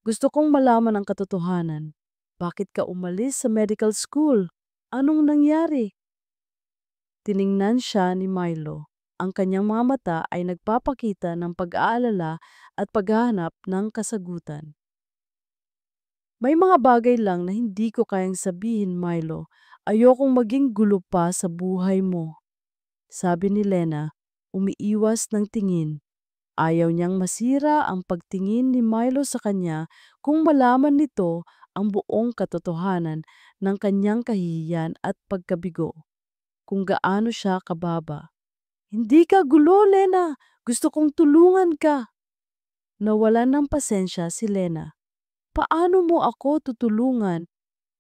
Gusto kong malaman ang katotohanan. Bakit ka umalis sa medical school? Anong nangyari? Tiningnan siya ni Milo. Ang kanyang mga mata ay nagpapakita ng pag-aalala at paghahanap ng kasagutan. May mga bagay lang na hindi ko kayang sabihin, Milo. Ayokong maging gulo pa sa buhay mo. Sabi ni Lena, umiiwas ng tingin. Ayaw niyang masira ang pagtingin ni Milo sa kanya kung malaman nito ang buong katotohanan ng kanyang kahihiyan at pagkabigo. Kung gaano siya kababa. Hindi ka gulo, Lena. Gusto kong tulungan ka. Nawalan ng pasensya si Lena. Paano mo ako tutulungan?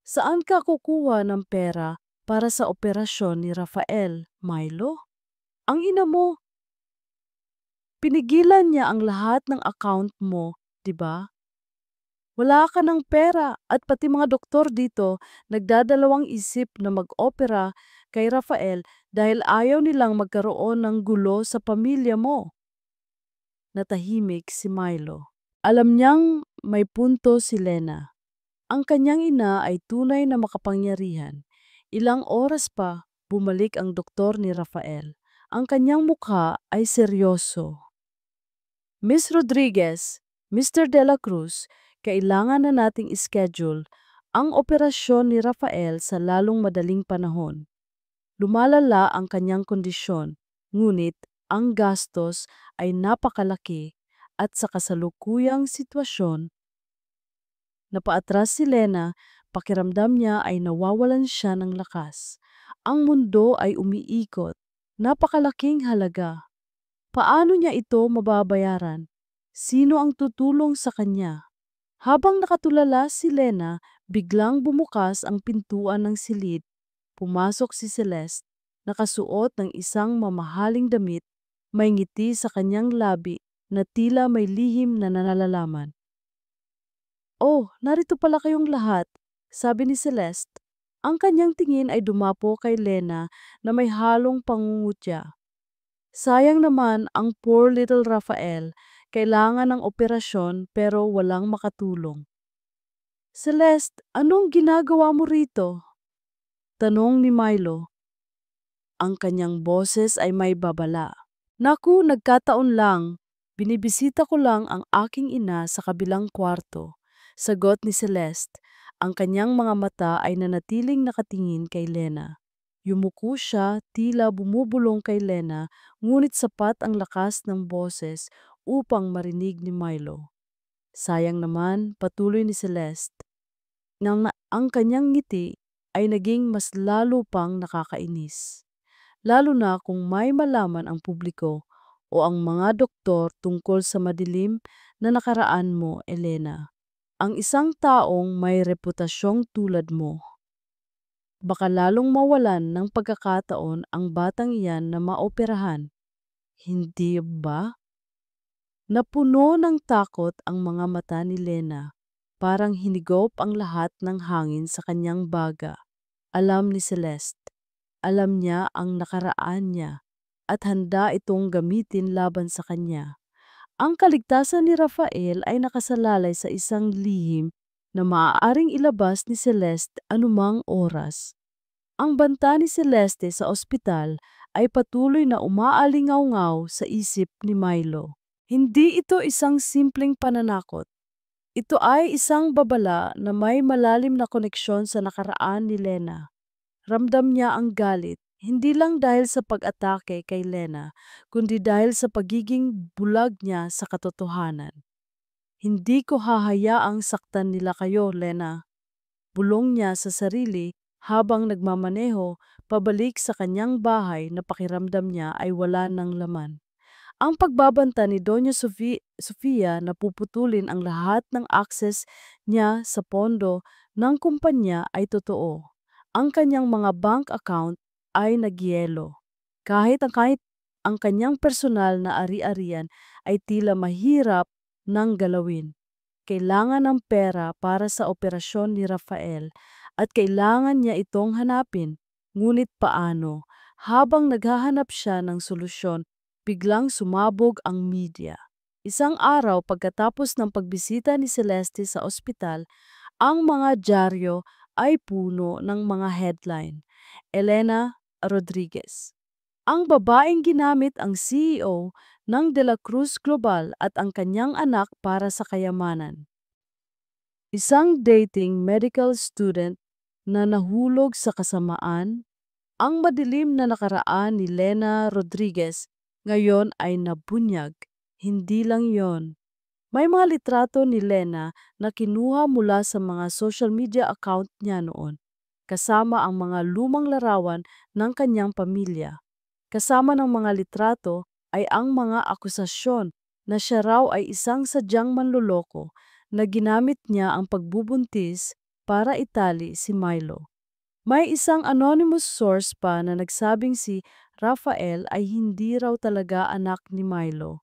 Saan ka kukuha ng pera para sa operasyon ni Rafael, Milo? Ang ina mo, pinigilan niya ang lahat ng account mo, di ba? Wala ka ng pera at pati mga doktor dito nagdadalawang isip na mag-opera kay Rafael dahil ayaw nilang magkaroon ng gulo sa pamilya mo. Natahimik si Milo. Alam niyang may punto si Lena. Ang kanyang ina ay tunay na makapangyarihan. Ilang oras pa, bumalik ang doktor ni Rafael. Ang kanyang mukha ay seryoso. Miss Rodriguez, Mr. De La Cruz, kailangan na nating schedule ang operasyon ni Rafael sa lalong madaling panahon. Lumalala ang kanyang kondisyon, ngunit ang gastos ay napakalaki at sa kasalukuyang sitwasyon. Napaatras si Lena, pakiramdam niya ay nawawalan siya ng lakas. Ang mundo ay umiikot. Napakalaking halaga. Paano niya ito mababayaran? Sino ang tutulong sa kanya? Habang nakatulala si Lena, biglang bumukas ang pintuan ng silid. Pumasok si Celeste, nakasuot ng isang mamahaling damit, may ngiti sa kanyang labi na tila may lihim na nalalaman. "Oh, narito pala kayong lahat," sabi ni Celeste. Ang kanyang tingin ay dumapo kay Lena na may halong pangungutya. Sayang naman ang poor little Rafael, kailangan ng operasyon pero walang makatulong. "Celeste, anong ginagawa mo rito?" tanong ni Milo. Ang kanyang boses ay may babala. "Naku, nagkataon lang. Binibisita ko lang ang aking ina sa kabilang kwarto." Sagot ni Celeste. Ang kanyang mga mata ay nanatiling nakatingin kay Lena. Yumuko siya, tila bumubulong kay Lena, ngunit sapat ang lakas ng boses upang marinig ni Milo. Sayang naman, patuloy ni Celeste. Ang kanyang ngiti ay naging mas lalo pang nakakainis. Lalo na kung may malaman ang publiko o ang mga doktor tungkol sa madilim na nakaraan mo, Elena. Ang isang taong may reputasyong tulad mo. Baka lalong mawalan ng pagkakataon ang batang iyan na maoperahan. Hindi ba? Napuno ng takot ang mga mata ni Lena. Parang hinigop ang lahat ng hangin sa kanyang baga. Alam ni Celeste. Alam niya ang nakaraan niya at handa itong gamitin laban sa kanya. Ang kaligtasan ni Rafael ay nakasalalay sa isang lihim na maaaring ilabas ni Celeste anumang oras. Ang banta ni Celeste sa ospital ay patuloy na umaalingaw-ngaw sa isip ni Milo. Hindi ito isang simpleng pananakot. Ito ay isang babala na may malalim na koneksyon sa nakaraan ni Lena. Ramdam niya ang galit, hindi lang dahil sa pag-atake kay Lena, kundi dahil sa pagiging bulag niya sa katotohanan. "Hindi ko hahayaang saktan nila kayo, Lena." Bulong niya sa sarili habang nagmamaneho pabalik sa kanyang bahay na pakiramdam niya ay wala ng laman. Ang pagbabanta ni Doña Sofia na puputulin ang lahat ng access niya sa pondo ng kumpanya ay totoo. Ang kanyang mga bank account ay nagyelo. Kahit ang kanyang personal na ari-arian ay tila mahirap nang galawin. Kailangan ng pera para sa operasyon ni Rafael at kailangan niya itong hanapin. Ngunit paano? Habang naghahanap siya ng solusyon, biglang sumabog ang media. Isang araw pagkatapos ng pagbisita ni Celeste sa ospital, ang mga dyaryo ay puno ng mga headline. Elena Rodriguez, ang babaeng ginamit ang CEO ng De La Cruz Global at ang kanyang anak para sa kayamanan. Isang dating medical student na nahulog sa kasamaan. Ang madilim na nakaraan ni Lena Rodriguez ngayon ay nabunyag. Hindi lang yon. May mga litrato ni Lena na kinuha mula sa mga social media account niya noon, kasama ang mga lumang larawan ng kanyang pamilya. Kasama ng mga litrato ay ang mga akusasyon na siya raw ay isang sadyang manloloko na ginamit niya ang pagbubuntis para itali si Milo. May isang anonymous source pa na nagsabing si Rafael ay hindi raw talaga anak ni Milo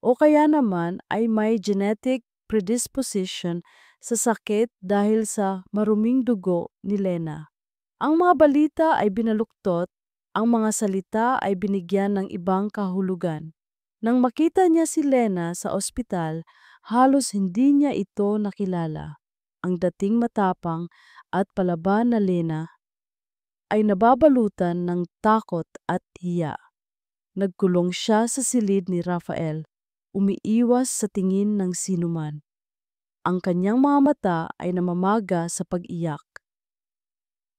o kaya naman ay may genetic predisposition sa sakit dahil sa maruming dugo ni Lena. Ang mga balita ay binaluktot, ang mga salita ay binigyan ng ibang kahulugan. Nang makita niya si Lena sa ospital, halos hindi niya ito nakilala. Ang dating matapang at palaban na Lena ay nababalutan ng takot at hiya. Nagkulong siya sa silid ni Rafael, umiiwas sa tingin ng sinuman. Ang kanyang mga mata ay namamaga sa pag-iyak.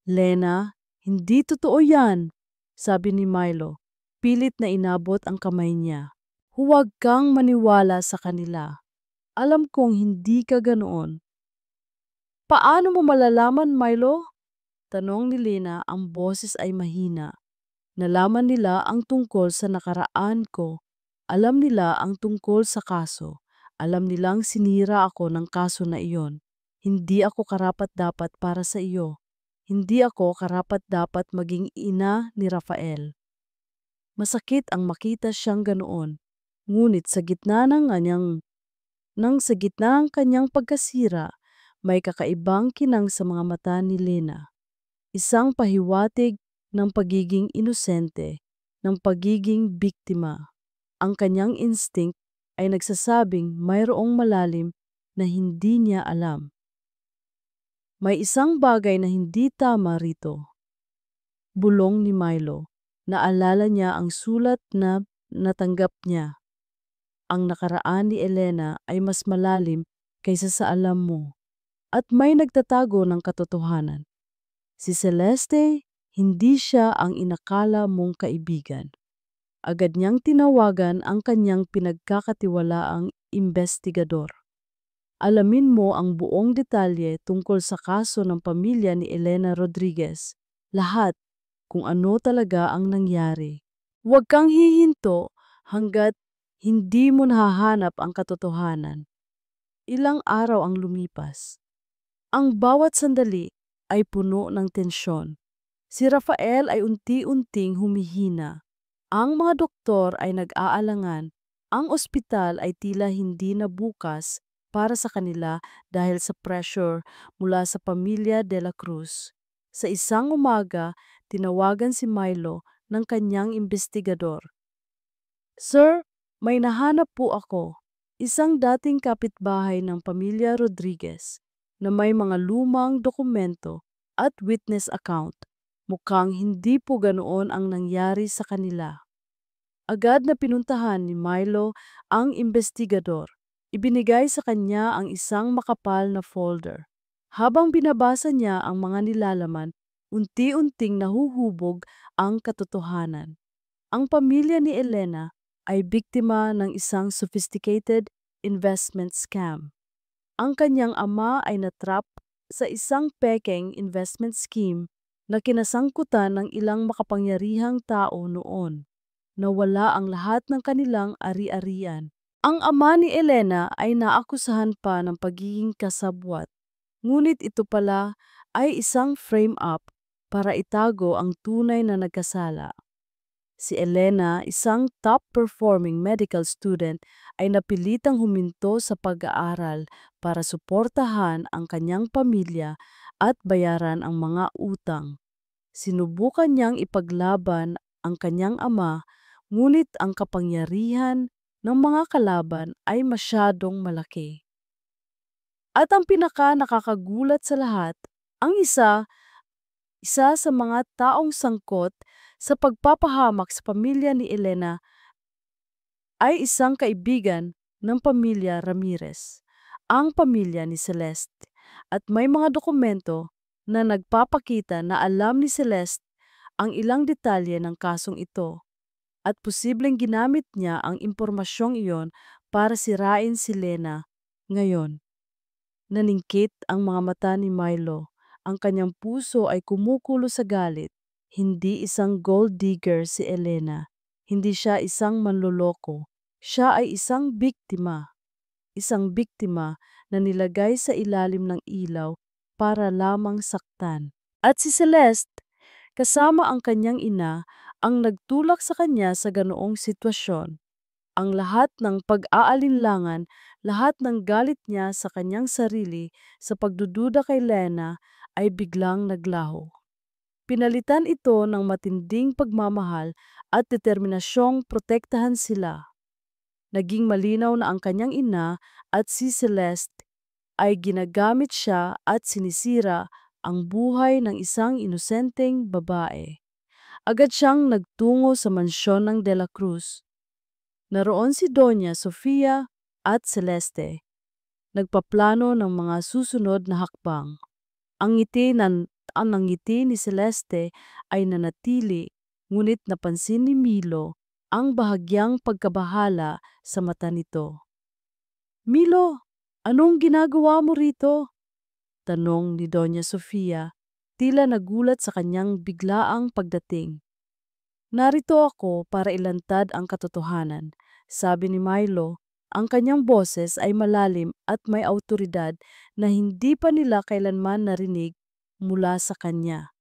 "Lena, hindi totoo yan," sabi ni Milo. Pilit na inabot ang kamay niya. "Huwag kang maniwala sa kanila. Alam kong hindi ka ganoon." "Paano mo malalaman, Milo?" tanong ni Lena, ang boses ay mahina. "Nalaman nila ang tungkol sa nakaraan ko. Alam nila ang tungkol sa kaso. Alam nilang sinira ako ng kaso na iyon. Hindi ako karapat-dapat para sa iyo. Hindi ako karapat-dapat maging ina ni Rafael. Masakit ang makita siyang ganoon. Ngunit sa gitna ng kanyang pagkasira, may kakaibang kinang sa mga mata ni Lena. Isang pahiwatig ng pagiging inosente, ng pagiging biktima. Ang kanyang instinct ay nagsasabing mayroong malalim na hindi niya alam. May isang bagay na hindi tama rito. Bulong ni Milo. Naalala niya ang sulat na natanggap niya. Ang nakaraan ni Elena ay mas malalim kaysa sa alam mo. At may nagtatago ng katotohanan. Si Celeste, hindi siya ang inakala mong kaibigan. Agad niyang tinawagan ang kanyang pinagkakatiwalaang investigador. Alamin mo ang buong detalye tungkol sa kaso ng pamilya ni Elena Rodriguez. Lahat, kung ano talaga ang nangyari. Huwag kang hihinto hanggat hindi mo nahahanap ang katotohanan. Ilang araw ang lumipas. Ang bawat sandali ay puno ng tensyon. Si Rafael ay unti-unting humihina. Ang mga doktor ay nag-aalangan. Ang ospital ay tila hindi na bukas para sa kanila dahil sa pressure mula sa pamilya de la Cruz. Sa isang umaga, tinawagan si Milo ng kanyang investigador. Sir, may nahanap po ako. Isang dating kapitbahay ng pamilya Rodriguez na may mga lumang dokumento at witness account. Mukhang hindi po ganoon ang nangyari sa kanila. Agad na pinuntahan ni Milo ang investigador. Ibinigay sa kanya ang isang makapal na folder. Habang binabasa niya ang mga nilalaman, unti-unting nahuhubog ang katotohanan. Ang pamilya ni Elena ay biktima ng isang sophisticated investment scam. Ang kanyang ama ay natrap sa isang pekeng investment scheme na kinasangkutan ng ilang makapangyarihang tao noon. Nawala ang lahat ng kanilang ari-arian. Ang ama ni Elena ay naakusahan pa ng pagiging kasabwat. Ngunit ito pala ay isang frame-up para itago ang tunay na nagkasala. Si Elena, isang top-performing medical student, ay napilitang huminto sa pag-aaral para suportahan ang kanyang pamilya at bayaran ang mga utang. Sinubukan niyang ipaglaban ang kanyang ama, ngunit ang kapangyarihan ng mga kalaban ay masyadong malaki. At ang pinaka-nakakagulat sa lahat, ang isa sa mga taong sangkot sa pagpapahamak sa pamilya ni Elena ay isang kaibigan ng pamilya Ramirez, ang pamilya ni Celeste. At may mga dokumento na nagpapakita na alam ni Celeste ang ilang detalye ng kasong ito at posibleng ginamit niya ang impormasyong iyon para sirain si Lena. Ngayon, naningkit ang mga mata ni Milo. Ang kanyang puso ay kumukulo sa galit. Hindi isang gold digger si Elena. Hindi siya isang manloloko. Siya ay isang biktima. Isang biktima na nilagay sa ilalim ng ilaw para lamang saktan. At si Celeste, kasama ang kanyang ina, ang nagtulak sa kanya sa ganoong sitwasyon. Ang lahat ng pag-aalinlangan, lahat ng galit niya sa kanyang sarili sa pagdududa kay Lena ay biglang naglaho. Pinalitan ito ng matinding pagmamahal at determinasyong protektahan sila. Naging malinaw na ang kanyang ina at si Celeste ay ginagamit siya at sinisira ang buhay ng isang inosenteng babae. Agad siyang nagtungo sa mansyon ng De La Cruz. Naroon si Doña Sofia at Celeste. Nagpaplano ng mga susunod na hakbang. Ang ngiti ni Celeste ay nanatili, ngunit napansin ni Milo ang bahagyang pagkabahala sa mata nito. Milo, anong ginagawa mo rito? Tanong ni Doña Sofia, tila nagulat sa kanyang biglaang pagdating. Narito ako para ilantad ang katotohanan, sabi ni Milo, Ang kanyang boses ay malalim at may awtoridad na hindi pa nila kailanman narinig mula sa kanya.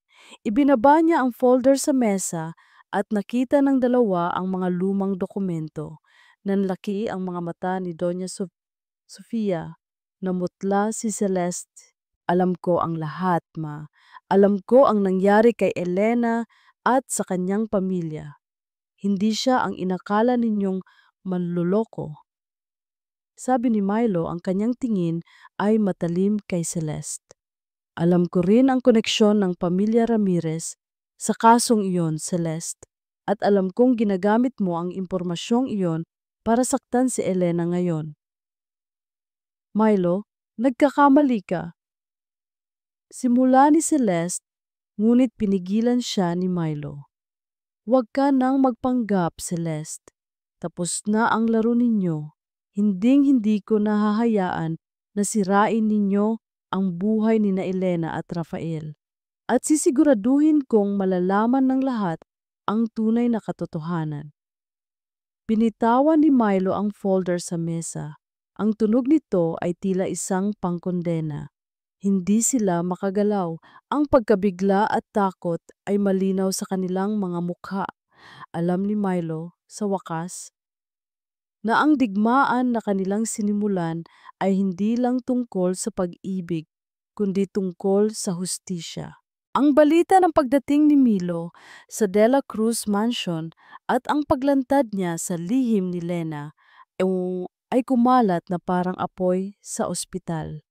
Ibinaba niya ang folder sa mesa at nakita ng dalawa ang mga lumang dokumento. Nanlaki ang mga mata ni Doña Sofia. Namutla si Celeste. Alam ko ang lahat, ma. Alam ko ang nangyari kay Elena at sa kanyang pamilya. Hindi siya ang inakala ninyong manluloko. Sabi ni Milo, ang kanyang tingin ay matalim kay Celeste. Alam ko rin ang koneksyon ng pamilya Ramirez sa kasong iyon, Celeste. At alam kong ginagamit mo ang impormasyong iyon para saktan si Elena ngayon. Milo, nagkakamali ka. Simula ni Celeste, ngunit pinigilan siya ni Milo. Huwag ka nang magpanggap, Celeste. Tapos na ang laro ninyo. Hinding-hindi ko nahahayaan na sirain ninyo ang buhay ni na Elena at Rafael. At sisiguraduhin kong malalaman ng lahat ang tunay na katotohanan. Binitawan ni Milo ang folder sa mesa. Ang tunog nito ay tila isang pangkondena. Hindi sila makagalaw. Ang pagkabigla at takot ay malinaw sa kanilang mga mukha. Alam ni Milo, sa wakas, na ang digmaan na kanilang sinimulan ay hindi lang tungkol sa pag-ibig, kundi tungkol sa hustisya. Ang balita ng pagdating ni Milo sa De La Cruz Mansion at ang paglantad niya sa lihim ni Lena ay kumalat na parang apoy sa ospital.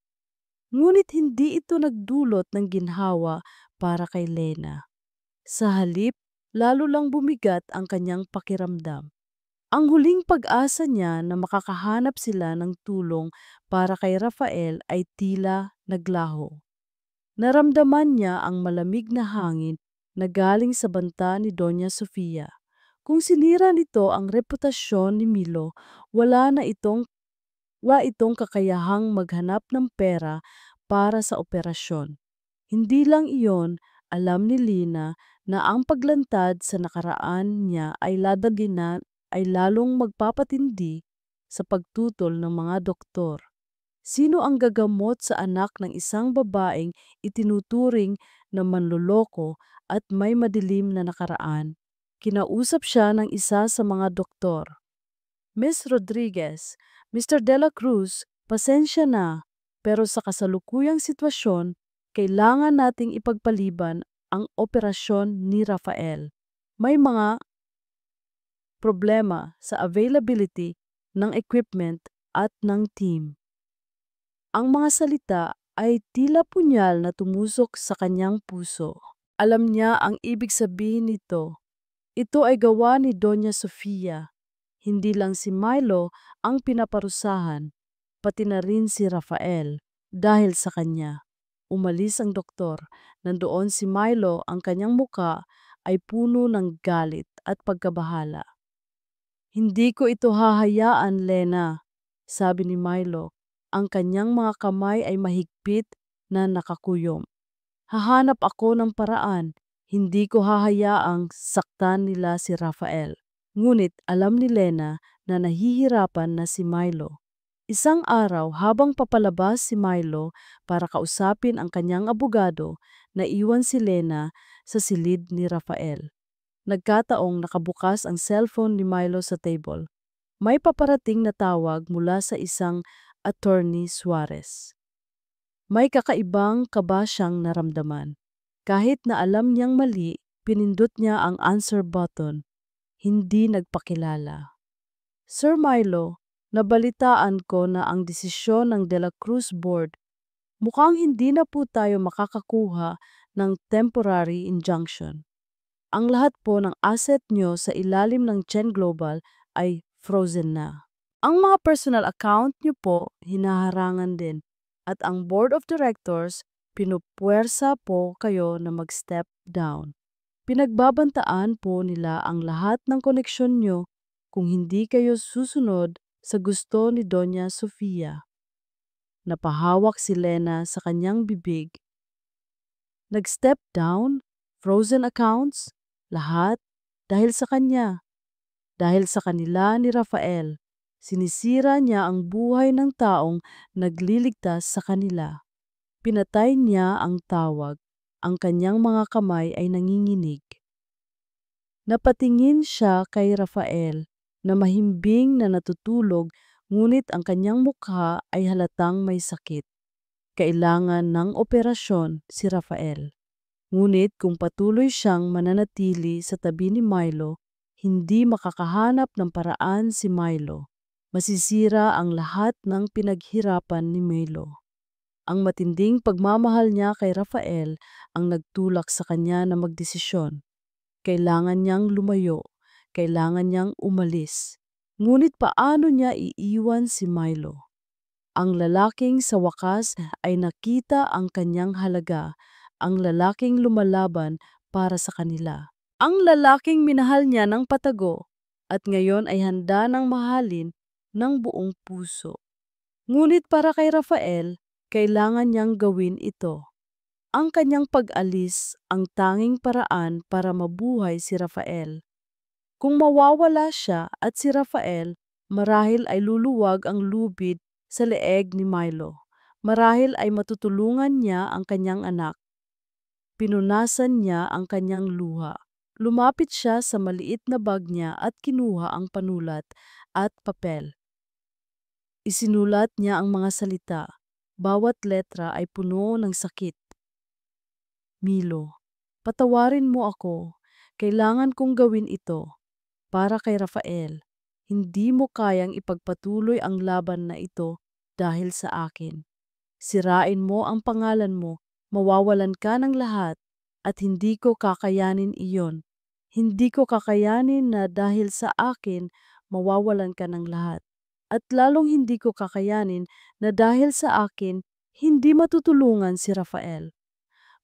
Ngunit hindi ito nagdulot ng ginhawa para kay Lena. Sa halip, lalo lang bumigat ang kanyang pakiramdam. Ang huling pag-asa niya na makakahanap sila ng tulong para kay Rafael ay tila naglaho. Naramdaman niya ang malamig na hangin na galing sa banta ni Doña Sofia. Kung sinira nito ang reputasyon ni Milo, wala itong kakayahang maghanap ng pera para sa operasyon. Hindi lang iyon, alam ni Lina na ang paglantad sa nakaraan niya ay lalong magpapatindi sa pagtutol ng mga doktor. Sino ang gagamot sa anak ng isang babaeng itinuturing na manloloko at may madilim na nakaraan? Kinausap siya ng isa sa mga doktor. Miss Rodriguez, Mr. De La Cruz, pasensya na, pero sa kasalukuyang sitwasyon, kailangan nating ipagpaliban ang operasyon ni Rafael. May mga problema sa availability ng equipment at ng team. Ang mga salita ay tila punyal na tumusok sa kanyang puso. Alam niya ang ibig sabihin nito. Ito ay gawa ni Doña Sofia. Hindi lang si Milo ang pinaparusahan, pati na rin si Rafael dahil sa kanya. Umalis ang doktor. Nandoon si Milo, ang kanyang muka ay puno ng galit at pagkabahala. Hindi ko ito hahayaan, Lena, sabi ni Milo. Ang kanyang mga kamay ay mahigpit na nakakuyom. Hahanap ako ng paraan. Hindi ko hahayaang saktan nila si Rafael. Ngunit alam ni Lena na nahihirapan na si Milo. Isang araw habang papalabas si Milo para kausapin ang kanyang abogado, naiwan si Lena sa silid ni Rafael. Nagkataong nakabukas ang cellphone ni Milo sa table. May paparating na tawag mula sa isang Attorney Suarez. May kakaibang kaba siyang naramdaman. Kahit na alam niyang mali, pinindot niya ang answer button. Hindi nagpakilala. Sir Milo, nabalitaan ko na ang desisyon ng De La Cruz Board, mukhang hindi na po tayo makakakuha ng temporary injunction. Ang lahat po ng asset nyo sa ilalim ng Chen Global ay frozen na. Ang mga personal account nyo po hinaharangan din at ang Board of Directors pinupuwersa po kayo na mag-step down. Pinagbabantaan po nila ang lahat ng koneksyon nyo kung hindi kayo susunod sa gusto ni Doña Sofia. Napahawak si Lena sa kanyang bibig. Nag-step down, frozen accounts, lahat dahil sa kanya. Dahil sa kanila ni Rafael. Sinisira niya ang buhay ng taong nagliligtas sa kanila. Pinatay niya ang tawag. Ang kanyang mga kamay ay nanginginig. Napatingin siya kay Rafael na mahimbing na natutulog, ngunit ang kanyang mukha ay halatang may sakit. Kailangan ng operasyon si Rafael. Ngunit kung patuloy siyang mananatili sa tabi ni Milo, hindi makakahanap ng paraan si Milo. Masisira ang lahat ng pinaghirapan ni Milo. Ang matinding pagmamahal niya kay Rafael ang nagtulak sa kanya na magdesisyon. Kailangan niyang lumayo, kailangan niyang umalis. Ngunit paano niya iiwan si Milo? Ang lalaking sa wakas ay nakita ang kanyang halaga, ang lalaking lumalaban para sa kanila. Ang lalaking minahal niya ng patago at ngayon ay handa ng mahalin ng buong puso. Ngunit para kay Rafael, kailangan niyang gawin ito. Ang kanyang pag-alis ang tanging paraan para mabuhay si Rafael. Kung mawawala siya at si Rafael, marahil ay luluwag ang lubid sa leeg ni Milo. Marahil ay matutulungan niya ang kanyang anak. Pinunasan niya ang kanyang luha. Lumapit siya sa maliit na bag niya at kinuha ang panulat at papel. Isinulat niya ang mga salita. Bawat letra ay puno ng sakit. Milo, patawarin mo ako. Kailangan kong gawin ito. Para kay Rafael, hindi mo kayang ipagpatuloy ang laban na ito dahil sa akin. Sirain mo ang pangalan mo, mawawalan ka ng lahat, at hindi ko kakayanin iyon. Hindi ko kakayanin na dahil sa akin, mawawalan ka ng lahat. At lalong hindi ko kakayanin na dahil sa akin, hindi matutulungan si Rafael.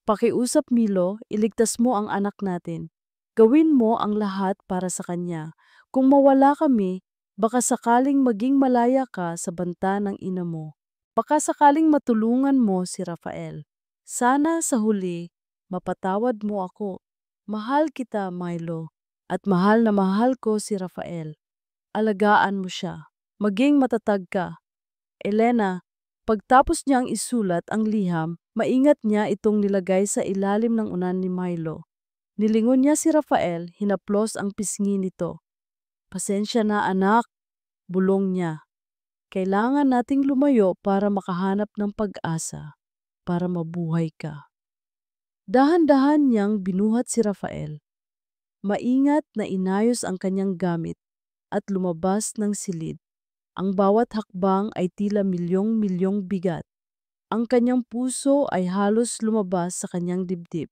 Pakiusap Milo, iligtas mo ang anak natin. Gawin mo ang lahat para sa kanya. Kung mawala kami, baka sakaling maging malaya ka sa banta ng ina mo. Baka sakaling matulungan mo si Rafael. Sana sa huli, mapatawad mo ako. Mahal kita, Milo, at mahal na mahal ko si Rafael. Alagaan mo siya. Maging matatag ka. Elena, pagtapos niyang isulat ang liham, maingat niya itong nilagay sa ilalim ng unan ni Milo. Nilingon niya si Rafael, hinaplos ang pisngi nito. Pasensya na anak, bulong niya. Kailangan nating lumayo para makahanap ng pag-asa, para mabuhay ka. Dahan-dahan niyang binuhat si Rafael. Maingat na inayos ang kanyang gamit at lumabas ng silid. Ang bawat hakbang ay tila milyong-milyong bigat. Ang kanyang puso ay halos lumabas sa kanyang dibdib.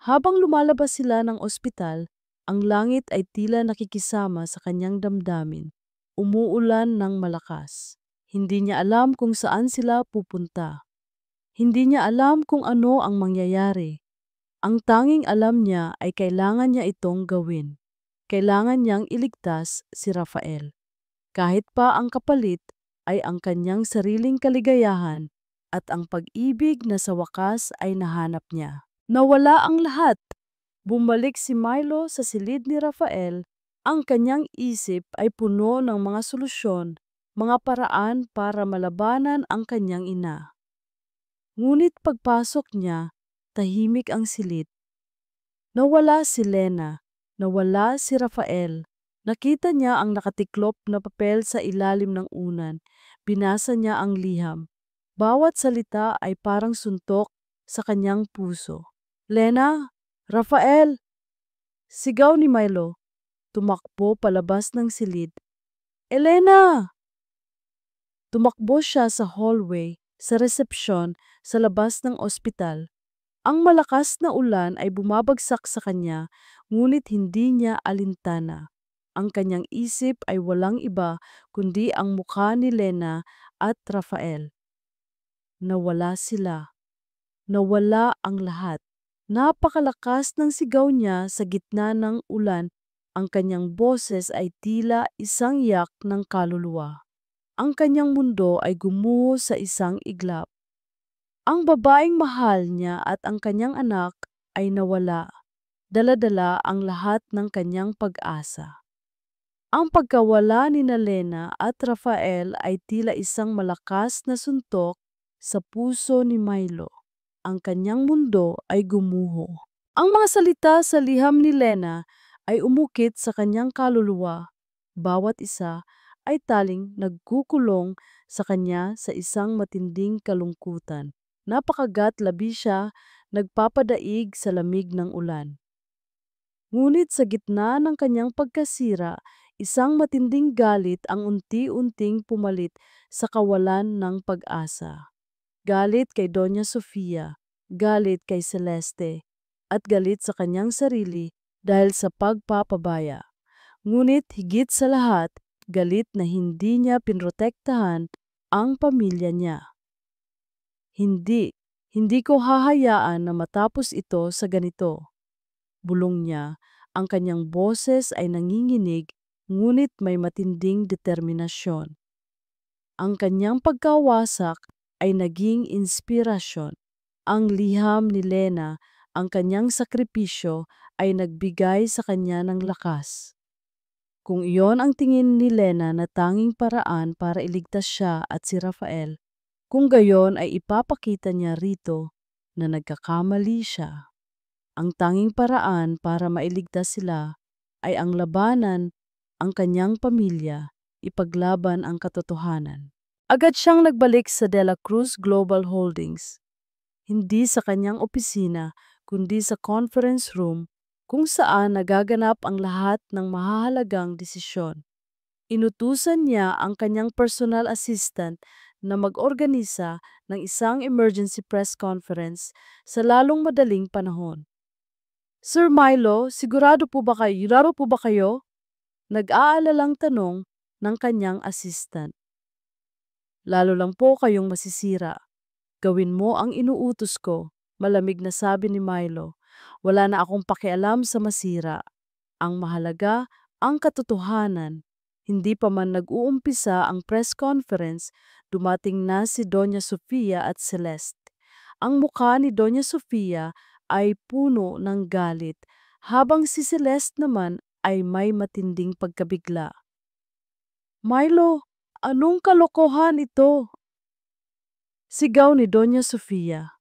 Habang lumalabas sila ng ospital, ang langit ay tila nakikisama sa kanyang damdamin. Umuulan ng malakas. Hindi niya alam kung saan sila pupunta. Hindi niya alam kung ano ang mangyayari. Ang tanging alam niya ay kailangan niya itong gawin. Kailangan niyang iligtas si Rafael. Kahit pa ang kapalit ay ang kanyang sariling kaligayahan at ang pag-ibig na sa wakas ay nahanap niya. Nawala ang lahat. Bumalik si Milo sa silid ni Rafael. Ang kanyang isip ay puno ng mga solusyon, mga paraan para malabanan ang kanyang ina. Ngunit pagpasok niya, tahimik ang silid. Nawala si Lena, nawala si Rafael. Nakita niya ang nakatiklop na papel sa ilalim ng unan. Binasa niya ang liham. Bawat salita ay parang suntok sa kanyang puso. Lena, Rafael! Sigaw ni Milo. Tumakbo palabas ng silid. Elena! Tumakbo siya sa hallway, sa resepsyon, sa labas ng ospital. Ang malakas na ulan ay bumabagsak sa kanya, ngunit hindi niya alintana. Ang kanyang isip ay walang iba kundi ang mukha ni Lena at Rafael. Nawala sila. Nawala ang lahat. Napakalakas ng sigaw niya sa gitna ng ulan. Ang kanyang boses ay tila isang yak ng kaluluwa. Ang kanyang mundo ay gumuho sa isang iglap. Ang babaeng mahal niya at ang kanyang anak ay nawala. Dala-dala ang lahat ng kanyang pag-asa. Ang pagkawala ni Lena at Rafael ay tila isang malakas na suntok sa puso ni Milo. Ang kanyang mundo ay gumuho. Ang mga salita sa liham ni Lena ay umukit sa kanyang kaluluwa. Bawat isa ay taling nagkukulong sa kanya sa isang matinding kalungkutan. Napakagat labi siya nagpapadaig sa lamig ng ulan. Ngunit sa gitna ng kanyang pagkasira, isang matinding galit ang unti-unting pumalit sa kawalan ng pag-asa. Galit kay Doña Sofia, galit kay Celeste, at galit sa kanyang sarili dahil sa pagpapabaya. Ngunit higit sa lahat, galit na hindi niya pinrotektahan ang pamilya niya. Hindi, hindi ko hahayaan na matapos ito sa ganito. Bulong niya, ang kanyang boses ay nanginginig ngunit may matinding determinasyon. Ang kanyang pagkawasak ay naging inspirasyon. Ang liham ni Lena, ang kanyang sakripisyo ay nagbigay sa kanya ng lakas. Kung iyon ang tingin ni Lena na tanging paraan para iligtas siya at si Rafael, kung gayon ay ipapakita niya rito na nagkakamali siya. Ang tanging paraan para mailigtas sila ay ang labanan ang kanyang pamilya, ipaglaban ang katotohanan. Agad siyang nagbalik sa De La Cruz Global Holdings, hindi sa kanyang opisina kundi sa conference room kung saan nagaganap ang lahat ng mahahalagang desisyon. Inutusan niya ang kanyang personal assistant na mag-organisa ng isang emergency press conference sa lalong madaling panahon. Sir Milo, sigurado po ba kayo? Nag-aalalang tanong ng kanyang assistant. Lalo lang po kayong masisira. Gawin mo ang inuutos ko, malamig na sabi ni Milo. Wala na akong pakialam sa masira. Ang mahalaga, ang katotohanan. Hindi pa man nag-uumpisa ang press conference, dumating na si Doña Sofia at Celeste. Ang mukha ni Doña Sofia ay puno ng galit, habang si Celeste naman ay may matinding pagkabigla. Milo, anong kalokohan ito? Sigaw ni Doña Sofia.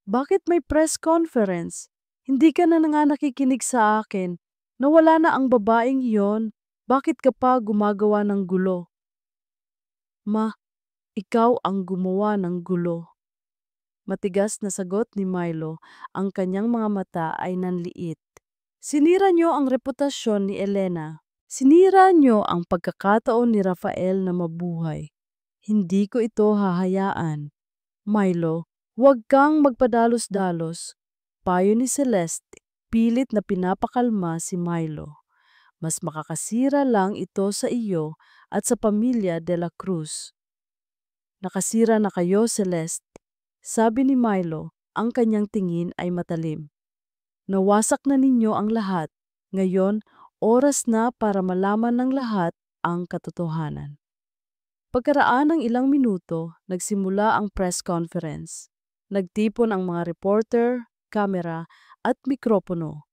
Bakit may press conference? Hindi ka na nga nakikinig sa akin. Nawala na ang babaeng iyon. Bakit ka pa gumagawa ng gulo? Ma, ikaw ang gumawa ng gulo. Matigas na sagot ni Milo, ang kanyang mga mata ay nanliit. Sinira niyo ang reputasyon ni Elena. Sinira niyo ang pagkakataon ni Rafael na mabuhay. Hindi ko ito hahayaan. Milo, huwag kang magpadalos-dalos. Payo ni Celeste, pilit na pinapakalma si Milo. Mas makakasira lang ito sa iyo at sa pamilya de la Cruz. Nakasira na kayo, Celeste. Sabi ni Milo, ang kanyang tingin ay matalim. Nawasak na ninyo ang lahat. Ngayon, oras na para malaman ng lahat ang katotohanan. Pagkaraan ng ilang minuto, nagsimula ang press conference. Nagtipon ang mga reporter, kamera, at mikropono.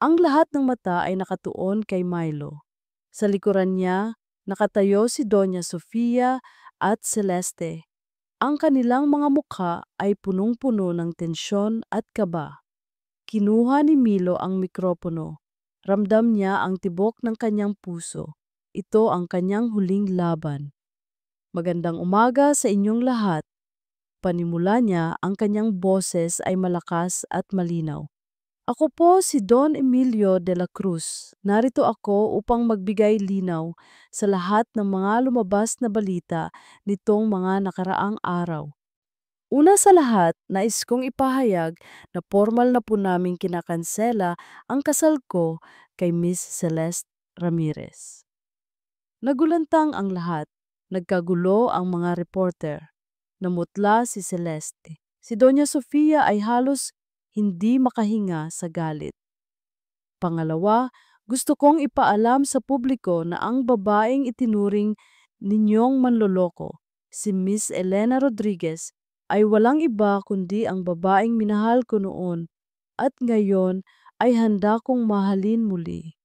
Ang lahat ng mata ay nakatuon kay Milo. Sa likuran niya, nakatayo si Doña Sofia at Celeste. Ang kanilang mga mukha ay punong-puno ng tensyon at kaba. Kinuha ni Milo ang mikropono. Ramdam niya ang tibok ng kanyang puso. Ito ang kanyang huling laban. Magandang umaga sa inyong lahat. Panimula niya, ang kanyang boses ay malakas at malinaw. Ako po si Don Emilio de la Cruz. Narito ako upang magbigay linaw sa lahat ng mga lumabas na balita nitong mga nakaraang araw. Una sa lahat, nais kong ipahayag na formal na po naming kinakansela ang kasal ko kay Miss Celeste Ramirez. Nagulantang ang lahat. Nagkagulo ang mga reporter. Namutla si Celeste. Si Doña Sofia ay halos hindi makahinga sa galit. Pangalawa, gusto kong ipaalam sa publiko na ang babaeng itinuring ninyong manloloko, si Miss Elena Rodriguez, ay walang iba kundi ang babaeng minahal ko noon at ngayon ay handa kong mahalin muli.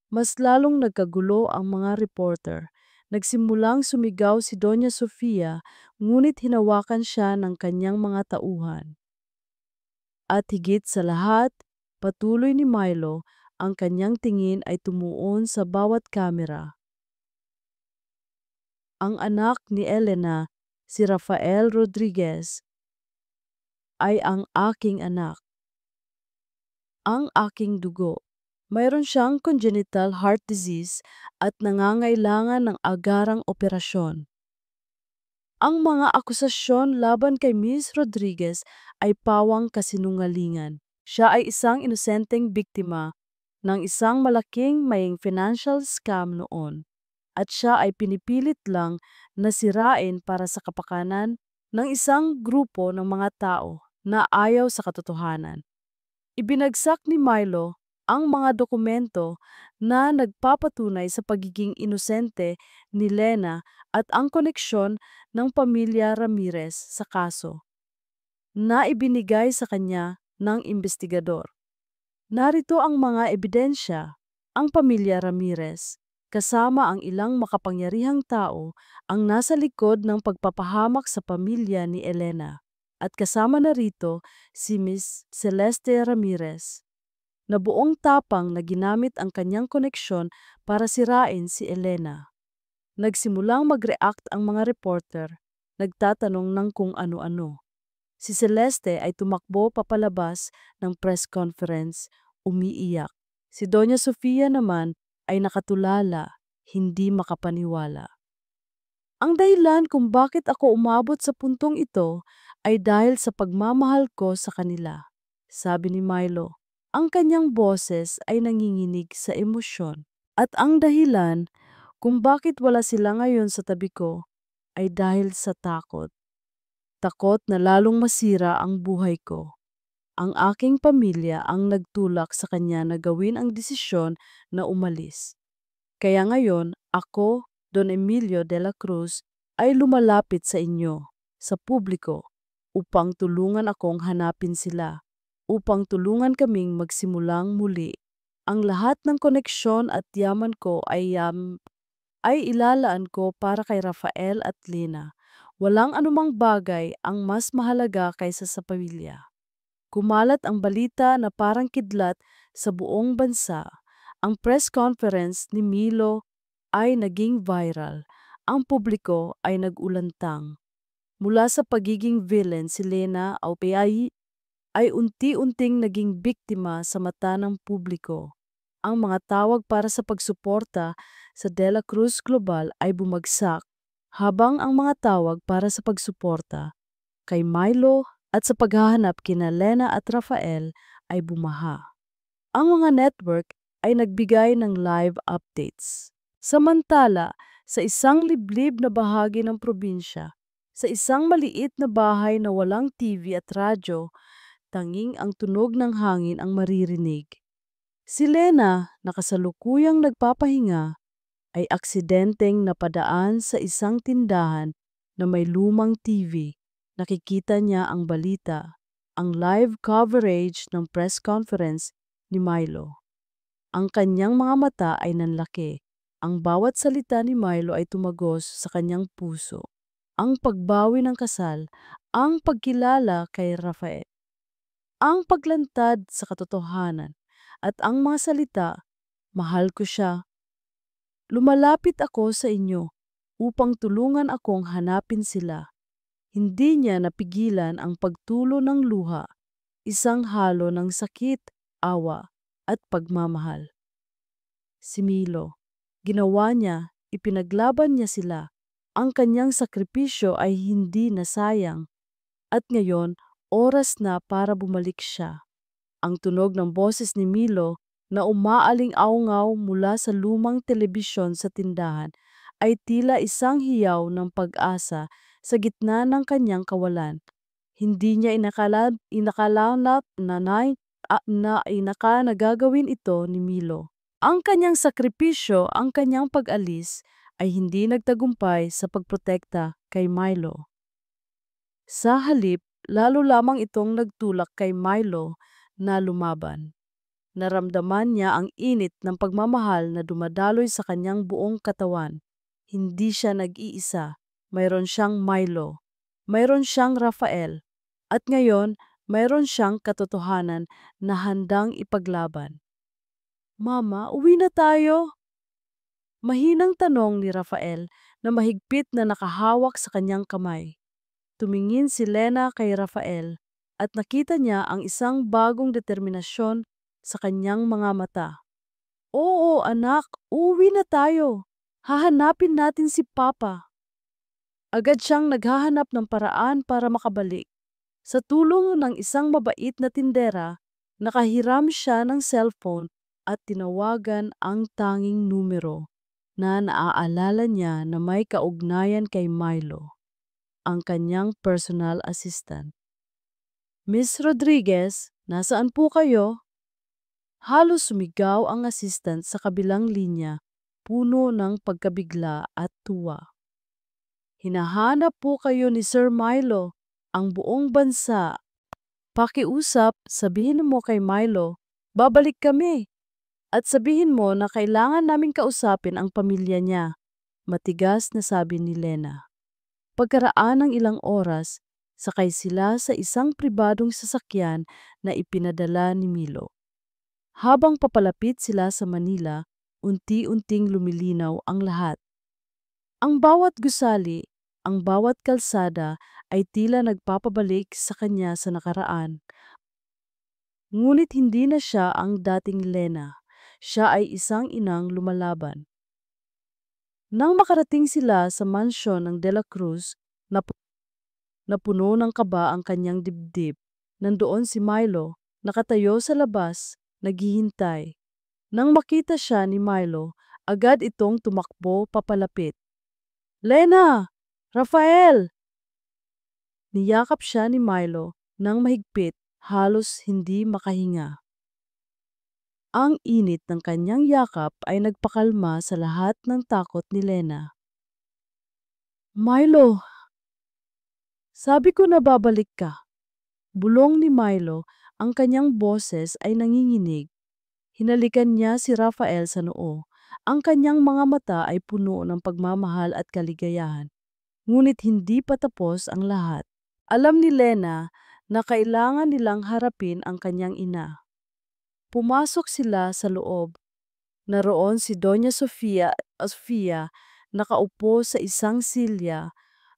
Mas lalong nagkagulo ang mga reporter. Nagsimulang sumigaw si Doña Sofia, ngunit hinawakan siya ng kanyang mga tauhan. At higit sa lahat, patuloy ni Milo, ang kanyang tingin ay tumuon sa bawat kamera. Ang anak ni Elena, si Rafael Rodriguez, ay ang aking anak. Ang aking dugo. Mayroon siyang congenital heart disease at nangangailangan ng agarang operasyon. Ang mga akusasyon laban kay Ms. Rodriguez ay pawang kasinungalingan. Siya ay isang inosenteng biktima ng isang malaking maying financial scam noon at siya ay pinipilit lang na sirain para sa kapakanan ng isang grupo ng mga tao na ayaw sa katotohanan. Ibinagsak ni Milo ang mga dokumento na nagpapatunay sa pagiging inosente ni Lena at ang koneksyon ng pamilya Ramirez sa kaso na ibinigay sa kanya ng investigador. Narito ang mga ebidensya. Ang pamilya Ramirez, kasama ang ilang makapangyarihang tao, ang nasa likod ng pagpapahamak sa pamilya ni Elena. At kasama na rito si Miss Celeste Ramirez, na buong tapang na ginamit ang kanyang koneksyon para sirain si Elena. Nagsimulang mag-react ang mga reporter, nagtatanong ng kung ano-ano. Si Celeste ay tumakbo papalabas ng press conference, umiiyak. Si Doña Sofia naman ay nakatulala, hindi makapaniwala. Ang dahilan kung bakit ako umabot sa puntong ito ay dahil sa pagmamahal ko sa kanila, sabi ni Milo. Ang kanyang boses ay nanginginig sa emosyon. At ang dahilan kung bakit wala sila ngayon sa tabi ko ay dahil sa takot. Takot na lalong masira ang buhay ko. Ang aking pamilya ang nagtulak sa kanya na gawin ang desisyon na umalis. Kaya ngayon, ako, Don Emilio de la Cruz, ay lumalapit sa inyo, sa publiko, upang tulungan akong hanapin sila, upang tulungan kaming magsimulang muli. Ang lahat ng koneksyon at yaman ko ay ilalaan ko para kay Rafael at Lena. Walang anumang bagay ang mas mahalaga kaysa sa pamilya. Kumalat ang balita na parang kidlat sa buong bansa. Ang press conference ni Milo ay naging viral. Ang publiko ay nag-ulantang. Mula sa pagiging villain si Lena ay unti-unting naging biktima sa mata ng publiko. Ang mga tawag para sa pagsuporta sa De La Cruz Global ay bumagsak, habang ang mga tawag para sa pagsuporta kay Milo at sa paghahanap kina Lena at Rafael ay bumaha. Ang mga network ay nagbigay ng live updates. Samantala, sa isang liblib na bahagi ng probinsya, sa isang maliit na bahay na walang TV at radyo, tanging ang tunog ng hangin ang maririnig. Si Lena, na kasalukuyang nagpapahinga, ay aksidenteng napadaan sa isang tindahan na may lumang TV. Nakikita niya ang balita, ang live coverage ng press conference ni Milo. Ang kanyang mga mata ay nanlaki. Ang bawat salita ni Milo ay tumagos sa kanyang puso. Ang pagbawi ng kasal, ang pagkilala kay Rafael, ang paglantad sa katotohanan, at ang mga salita, mahal ko siya. Lumalapit ako sa inyo upang tulungan akong hanapin sila. Hindi niya napigilan ang pagtulo ng luha, isang halo ng sakit, awa, at pagmamahal. Si Milo, ginawa niya, ipinaglaban niya sila. Ang kanyang sakripisyo ay hindi nasayang. At ngayon, oras na para bumalik siya. Ang tunog ng boses ni Milo na umaaling-aungaw mula sa lumang telebisyon sa tindahan ay tila isang hiyaw ng pag-asa sa gitna ng kanyang kawalan. Hindi niya inakalanap na gagawin ito ni Milo. Ang kanyang sakripisyo, ang kanyang pag-alis ay hindi nagtagumpay sa pagprotekta kay Milo. Sa halip, lalo lamang itong nagtulak kay Milo na lumaban. Naramdaman niya ang init ng pagmamahal na dumadaloy sa kanyang buong katawan. Hindi siya nag-iisa. Mayroon siyang Milo. Mayroon siyang Rafael. At ngayon, mayroon siyang katotohanan na handang ipaglaban. Mama, uwi na tayo. Mahinang tanong ni Rafael na mahigpit na nakahawak sa kanyang kamay. Tumingin si Lena kay Rafael at nakita niya ang isang bagong determinasyon sa kanyang mga mata. Oo, anak, uuwi na tayo. Hahanapin natin si Papa. Agad siyang naghahanap ng paraan para makabalik. Sa tulong ng isang mabait na tindera, nakahiram siya ng cellphone at tinawagan ang tanging numero na naaalala niya na may kaugnayan kay Milo, ang kanyang personal assistant. Miss Rodriguez, nasaan po kayo? Halos sumigaw ang assistant sa kabilang linya, puno ng pagkabigla at tuwa. Hinahanap po kayo ni Sir Milo, ang buong bansa. Pakiusap, sabihin mo kay Milo, babalik kami. At sabihin mo na kailangan naming kausapin ang pamilya niya, matigas na sabi ni Lena. Pagkaraan ng ilang oras, sakay sila sa isang pribadong sasakyan na ipinadala ni Milo. Habang papalapit sila sa Manila, unti-unting lumilinaw ang lahat. Ang bawat gusali, ang bawat kalsada ay tila nagpapabalik sa kanya sa nakaraan. Ngunit hindi na siya ang dating Lena. Siya ay isang inang lumalaban. Nang makarating sila sa mansyon ng De La Cruz, napuno ng kaba ang kanyang dibdib. Nandoon si Milo, nakatayo sa labas, naghihintay. Nang makita siya ni Milo, agad itong tumakbo papalapit. Lena! Rafael! Niyakap siya ni Milo nang mahigpit, halos hindi makahinga. Ang init ng kanyang yakap ay nagpakalma sa lahat ng takot ni Lena. Milo, sabi ko na babalik ka. Bulong ni Milo, ang kanyang boses ay nanginginig. Hinalikan niya si Rafael sa noo. Ang kanyang mga mata ay puno ng pagmamahal at kaligayahan. Ngunit hindi pa tapos ang lahat. Alam ni Lena na kailangan nilang harapin ang kanyang ina. Pumasok sila sa loob. Naroon si Doña Sofia, nakaupo sa isang silya.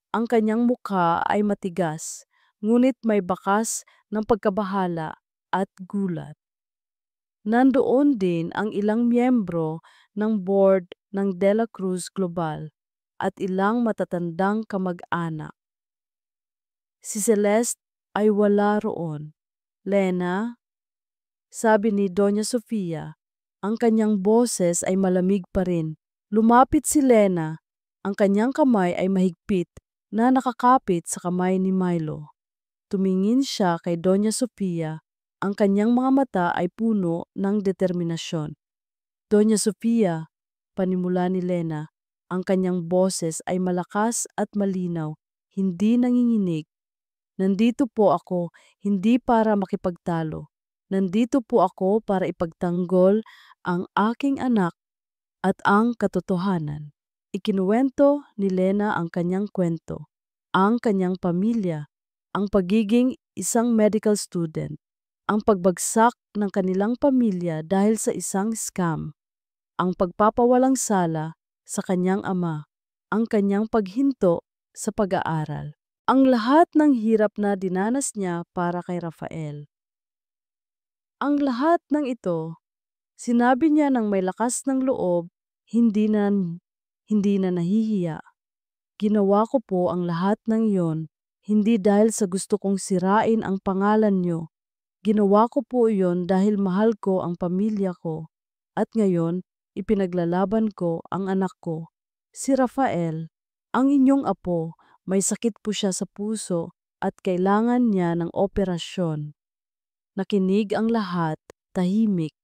Ang kanyang mukha ay matigas, ngunit may bakas ng pagkabahala at gulat. Nandoon din ang ilang miyembro ng board ng De La Cruz Global at ilang matatandang kamag-anak. Si Celeste ay wala roon. Lena, sabi ni Doña Sofia, ang kanyang boses ay malamig pa rin. Lumapit si Lena, ang kanyang kamay ay mahigpit na nakakapit sa kamay ni Milo. Tumingin siya kay Doña Sofia, ang kanyang mga mata ay puno ng determinasyon. Doña Sofia, panimula ni Lena, ang kanyang boses ay malakas at malinaw, hindi nanginginig. Nandito po ako, hindi para makipagtalo. Nandito po ako para ipagtanggol ang aking anak at ang katotohanan. Ikinuwento ni Lena ang kanyang kwento, ang kanyang pamilya, ang pagiging isang medical student, ang pagbagsak ng kanilang pamilya dahil sa isang scam, ang pagpapawalang sala sa kanyang ama, ang kanyang paghinto sa pag-aaral. Ang lahat ng hirap na dinanas niya para kay Rafael. Ang lahat ng ito, sinabi niya ng may lakas ng loob, hindi na nahihiya. Ginawa ko po ang lahat ng iyon, hindi dahil sa gusto kong sirain ang pangalan niyo. Ginawa ko po iyon dahil mahal ko ang pamilya ko. At ngayon, ipinaglalaban ko ang anak ko. Si Rafael, ang inyong apo, may sakit po siya sa puso at kailangan niya ng operasyon. Nakinig ang lahat, tahimik.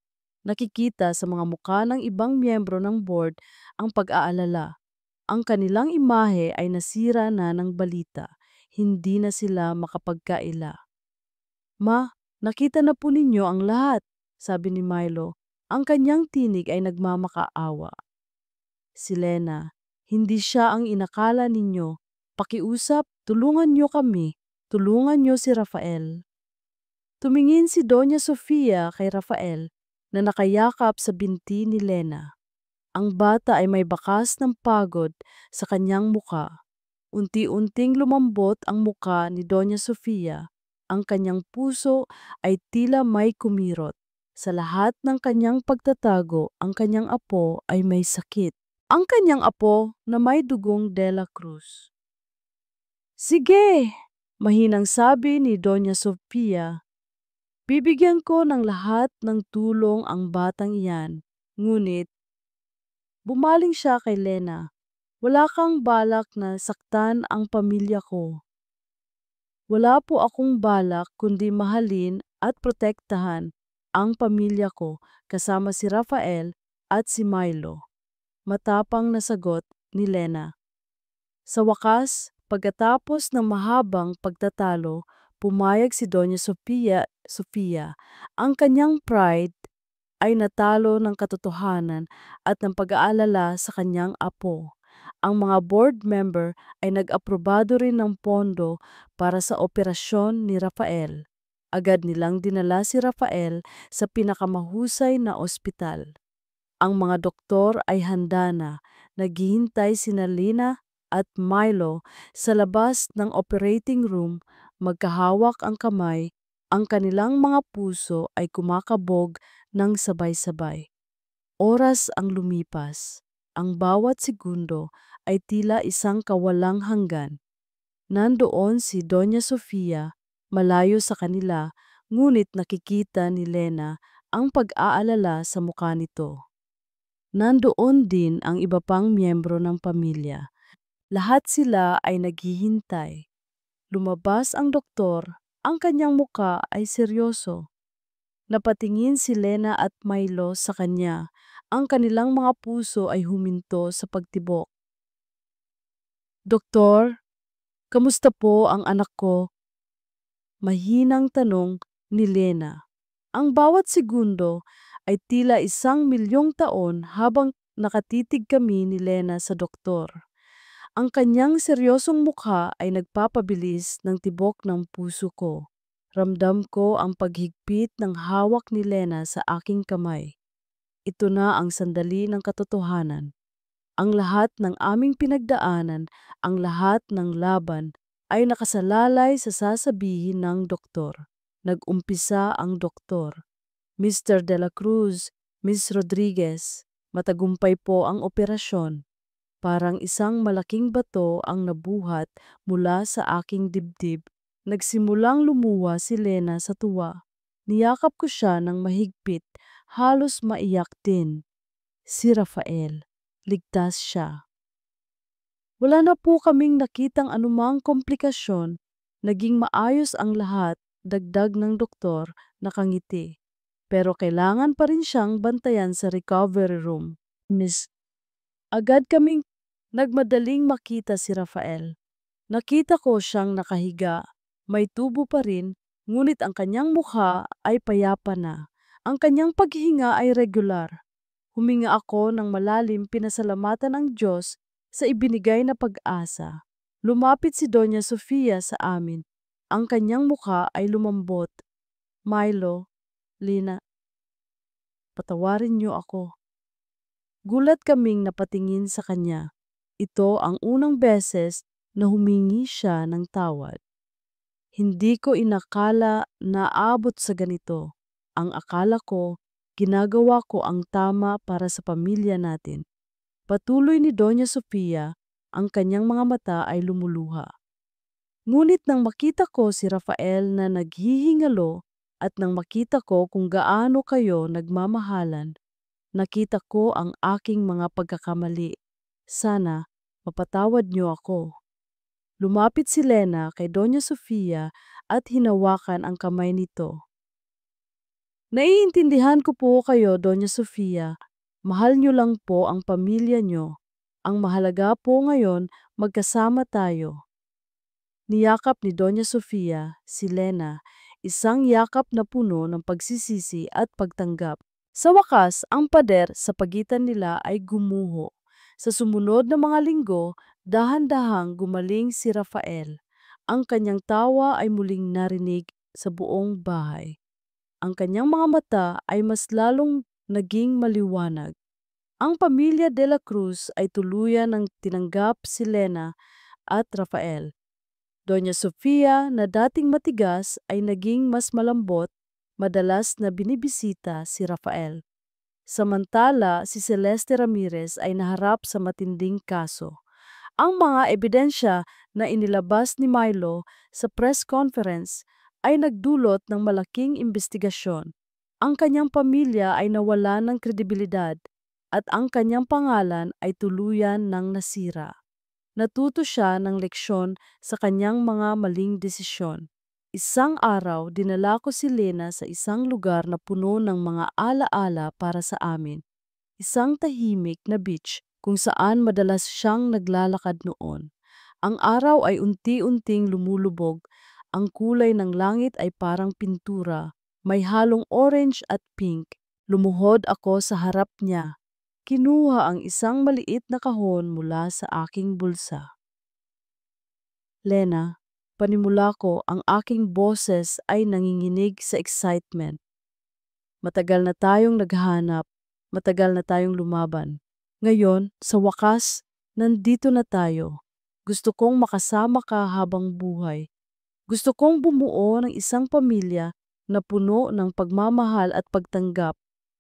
Nakikita sa mga mukha ng ibang miyembro ng board ang pag-aalala. Ang kanilang imahe ay nasira na ng balita. Hindi na sila makapagkaila. Ma, nakita na po ninyo ang lahat, sabi ni Milo. Ang kanyang tinig ay nagmamakaawa. Si Lena, hindi siya ang inakala ninyo. Pakiusap, tulungan niyo kami. Tulungan niyo si Rafael. Tumingin si Doña Sofia kay Rafael na nakayakap sa binti ni Lena. Ang bata ay may bakas ng pagod sa kanyang muka. Unti-unting lumambot ang muka ni Doña Sofia. Ang kanyang puso ay tila may kumirot. Sa lahat ng kanyang pagtatago, ang kanyang apo ay may sakit. Ang kanyang apo na may dugong de la Cruz. Sige, mahinang sabi ni Doña Sofia. Bibigyan ko ng lahat ng tulong ang batang iyan. Ngunit, bumaling siya kay Lena. Wala kang balak na saktan ang pamilya ko. Wala po akong balak kundi mahalin at protektahan ang pamilya ko kasama si Rafael at si Milo. Matapang na sagot ni Lena. Sa wakas, pagkatapos ng mahabang pagtatalo, pumayag si Doña Sofia. Ang kanyang pride ay natalo ng katotohanan at ng pag-aalala sa kanyang apo. Ang mga board member ay nag-aprobado rin ng pondo para sa operasyon ni Rafael. Agad nilang dinala si Rafael sa pinakamahusay na ospital. Ang mga doktor ay handa na, naghihintay sina Lena at Milo sa labas ng operating room, magkahawak ang kamay, ang kanilang mga puso ay kumakabog ng sabay-sabay. Oras ang lumipas. Ang bawat segundo ay tila isang kawalang hanggan. Nandoon si Doña Sofia, malayo sa kanila, ngunit nakikita ni Lena ang pag-aalala sa mukha nito. Nandoon din ang iba pang miyembro ng pamilya. Lahat sila ay naghihintay. Lumabas ang doktor, ang kanyang muka ay seryoso. Napatingin si Lena at Milo sa kanya. Ang kanilang mga puso ay huminto sa pagtibok. Doktor, kamusta po ang anak ko? Mahinang tanong ni Lena. Ang bawat segundo ay tila 1,000,000 taon habang nakatitig kami ni Lena sa doktor. Ang kanyang seryosong mukha ay nagpapabilis ng tibok ng puso ko. Ramdam ko ang paghigpit ng hawak ni Lena sa aking kamay. Ito na ang sandali ng katotohanan. Ang lahat ng aming pinagdaanan, ang lahat ng laban, ay nakasalalay sa sasabihin ng doktor. Nag-umpisa ang doktor. Mr. De La Cruz, Miss Rodriguez, matagumpay po ang operasyon. Parang isang malaking bato ang nabuhat mula sa aking dibdib. Nagsimulang lumuwa si Lena sa tuwa. Niyakap ko siya ng mahigpit, halos maiyak din. Si Rafael, ligtas siya. Wala na po kaming nakitang anumang komplikasyon. Naging maayos ang lahat, dagdag ng doktor, nakangiti. Pero kailangan pa rin siyang bantayan sa recovery room. Miss, agad kaming nagmadaling makita si Rafael. Nakita ko siyang nakahiga, may tubo pa rin, ngunit ang kanyang mukha ay payapa na. Ang kanyang paghinga ay regular. Huminga ako ng malalim, pinasalamatan ng Diyos sa ibinigay na pag-asa. Lumapit si Doña Sofia sa amin. Ang kanyang mukha ay lumambot. Milo, Lena, patawarin niyo ako. Gulat kaming napatingin sa kanya. Ito ang unang beses na humingi siya ng tawad. Hindi ko inakala na aabot sa ganito. Ang akala ko, ginagawa ko ang tama para sa pamilya natin. Patuloy ni Doña Sofia, ang kanyang mga mata ay lumuluha. Ngunit nang makita ko si Rafael na naghihingalo at nang makita ko kung gaano kayo nagmamahalan, nakita ko ang aking mga pagkakamali. Sana mapatawad niyo ako. Lumapit si Lena kay Doña Sofia at hinawakan ang kamay nito. Naiintindihan ko po kayo, Doña Sofia. Mahal niyo lang po ang pamilya niyo. Ang mahalaga po ngayon, magkasama tayo. Niyakap ni Doña Sofia si Lena. isang yakap na puno ng pagsisisi at pagtanggap. Sa wakas, ang pader sa pagitan nila ay gumuho. Sa sumunod na mga linggo, dahan-dahang gumaling si Rafael. Ang kanyang tawa ay muling narinig sa buong bahay. Ang kanyang mga mata ay mas lalong naging maliwanag. Ang pamilya de la Cruz ay tuluyan ng tinanggap si Lena at Rafael. Doña Sofia na dating matigas ay naging mas malambot, madalas na binibisita si Rafael. Samantala, si Celeste Ramirez ay naharap sa matinding kaso. Ang mga ebidensya na inilabas ni Milo sa press conference ay nagdulot ng malaking investigasyon. Ang kanyang pamilya ay nawalan ng kredibilidad at ang kanyang pangalan ay tuluyan ng nasira. Natuto siya ng leksyon sa kanyang mga maling desisyon. Isang araw, dinala ko si Lena sa isang lugar na puno ng mga alaala para sa amin. Isang tahimik na beach kung saan madalas siyang naglalakad noon. Ang araw ay unti-unting lumulubog. Ang kulay ng langit ay parang pintura. May halong orange at pink. Lumuhod ako sa harap niya. Kinuha ang isang maliit na kahon mula sa aking bulsa. Lena, panimula ko ang aking boses ay nanginginig sa excitement. Matagal na tayong naghahanap, matagal na tayong lumaban. Ngayon, sa wakas, nandito na tayo. Gusto kong makasama ka habang buhay. Gusto kong bumuo ng isang pamilya na puno ng pagmamahal at pagtanggap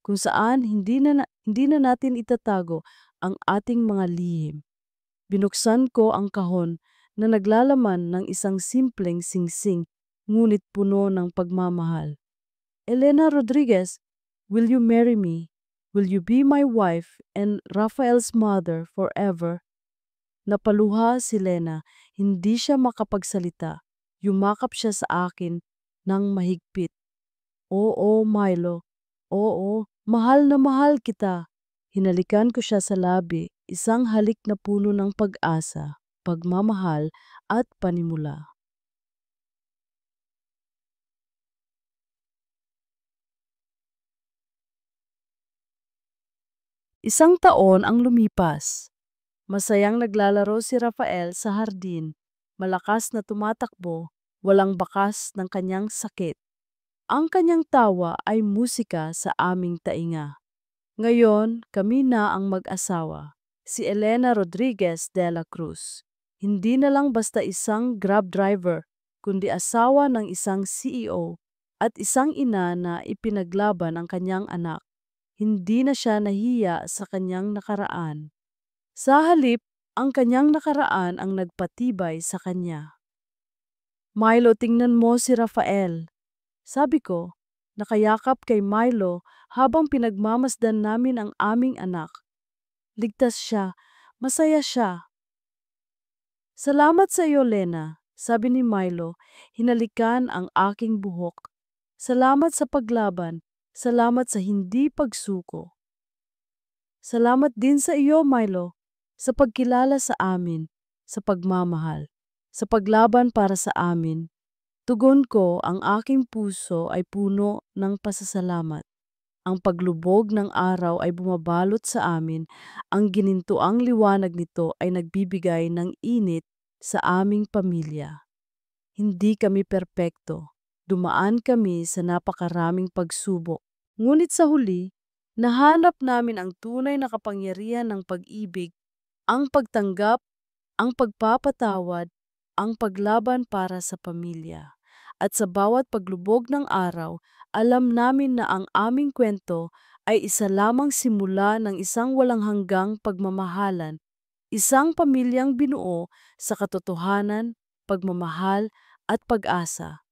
kung saan hindi na natin itatago ang ating mga lihim. Binuksan ko ang kahon na naglalaman ng isang simpleng singsing ngunit puno ng pagmamahal. Elena Rodriguez, will you marry me? Will you be my wife and Rafael's mother forever? Napaluha si Lena, hindi siya makapagsalita. Yumakap siya sa akin ng mahigpit. Oo, Milo. Oo, mahal na mahal kita. Hinalikan ko siya sa labi, isang halik na puno ng pag-asa, pagmamahal at panimula. Isang taon ang lumipas. Masayang naglalaro si Rafael sa hardin, malakas na tumatakbo, walang bakas ng kanyang sakit. Ang kanyang tawa ay musika sa aming tainga. Ngayon, kami na ang mag-asawa, si Elena Rodriguez de la Cruz. Hindi na lang basta isang Grab driver, kundi asawa ng isang CEO at isang ina na ipinaglaban ang kanyang anak. Hindi na siya nahiya sa kanyang nakaraan. Sa halip, ang kanyang nakaraan ang nagpatibay sa kanya. Milo, tingnan mo si Rafael. Sabi ko, nakayakap kay Milo habang pinagmamasdan namin ang aming anak. Ligtas siya, masaya siya. Salamat sa iyo, Lena, sabi ni Milo, hinalikan ang aking buhok. Salamat sa paglaban, salamat sa hindi pagsuko. Salamat din sa iyo, Milo, sa pagkilala sa amin, sa pagmamahal, sa paglaban para sa amin. Tugon ko, ang aking puso ay puno ng pasasalamat. Ang paglubog ng araw ay bumabalot sa amin, ang ginintuang liwanag nito ay nagbibigay ng init sa aming pamilya. Hindi kami perpekto, dumaan kami sa napakaraming pagsubok. Ngunit sa huli, nahanap namin ang tunay na kapangyarihan ng pag-ibig, ang pagtanggap, ang pagpapatawad, ang paglaban para sa pamilya. At sa bawat paglubog ng araw, alam namin na ang aming kwento ay isa lamang simula ng isang walang hanggang pagmamahalan, isang pamilyang binuo sa katotohanan, pagmamahal at pag-asa.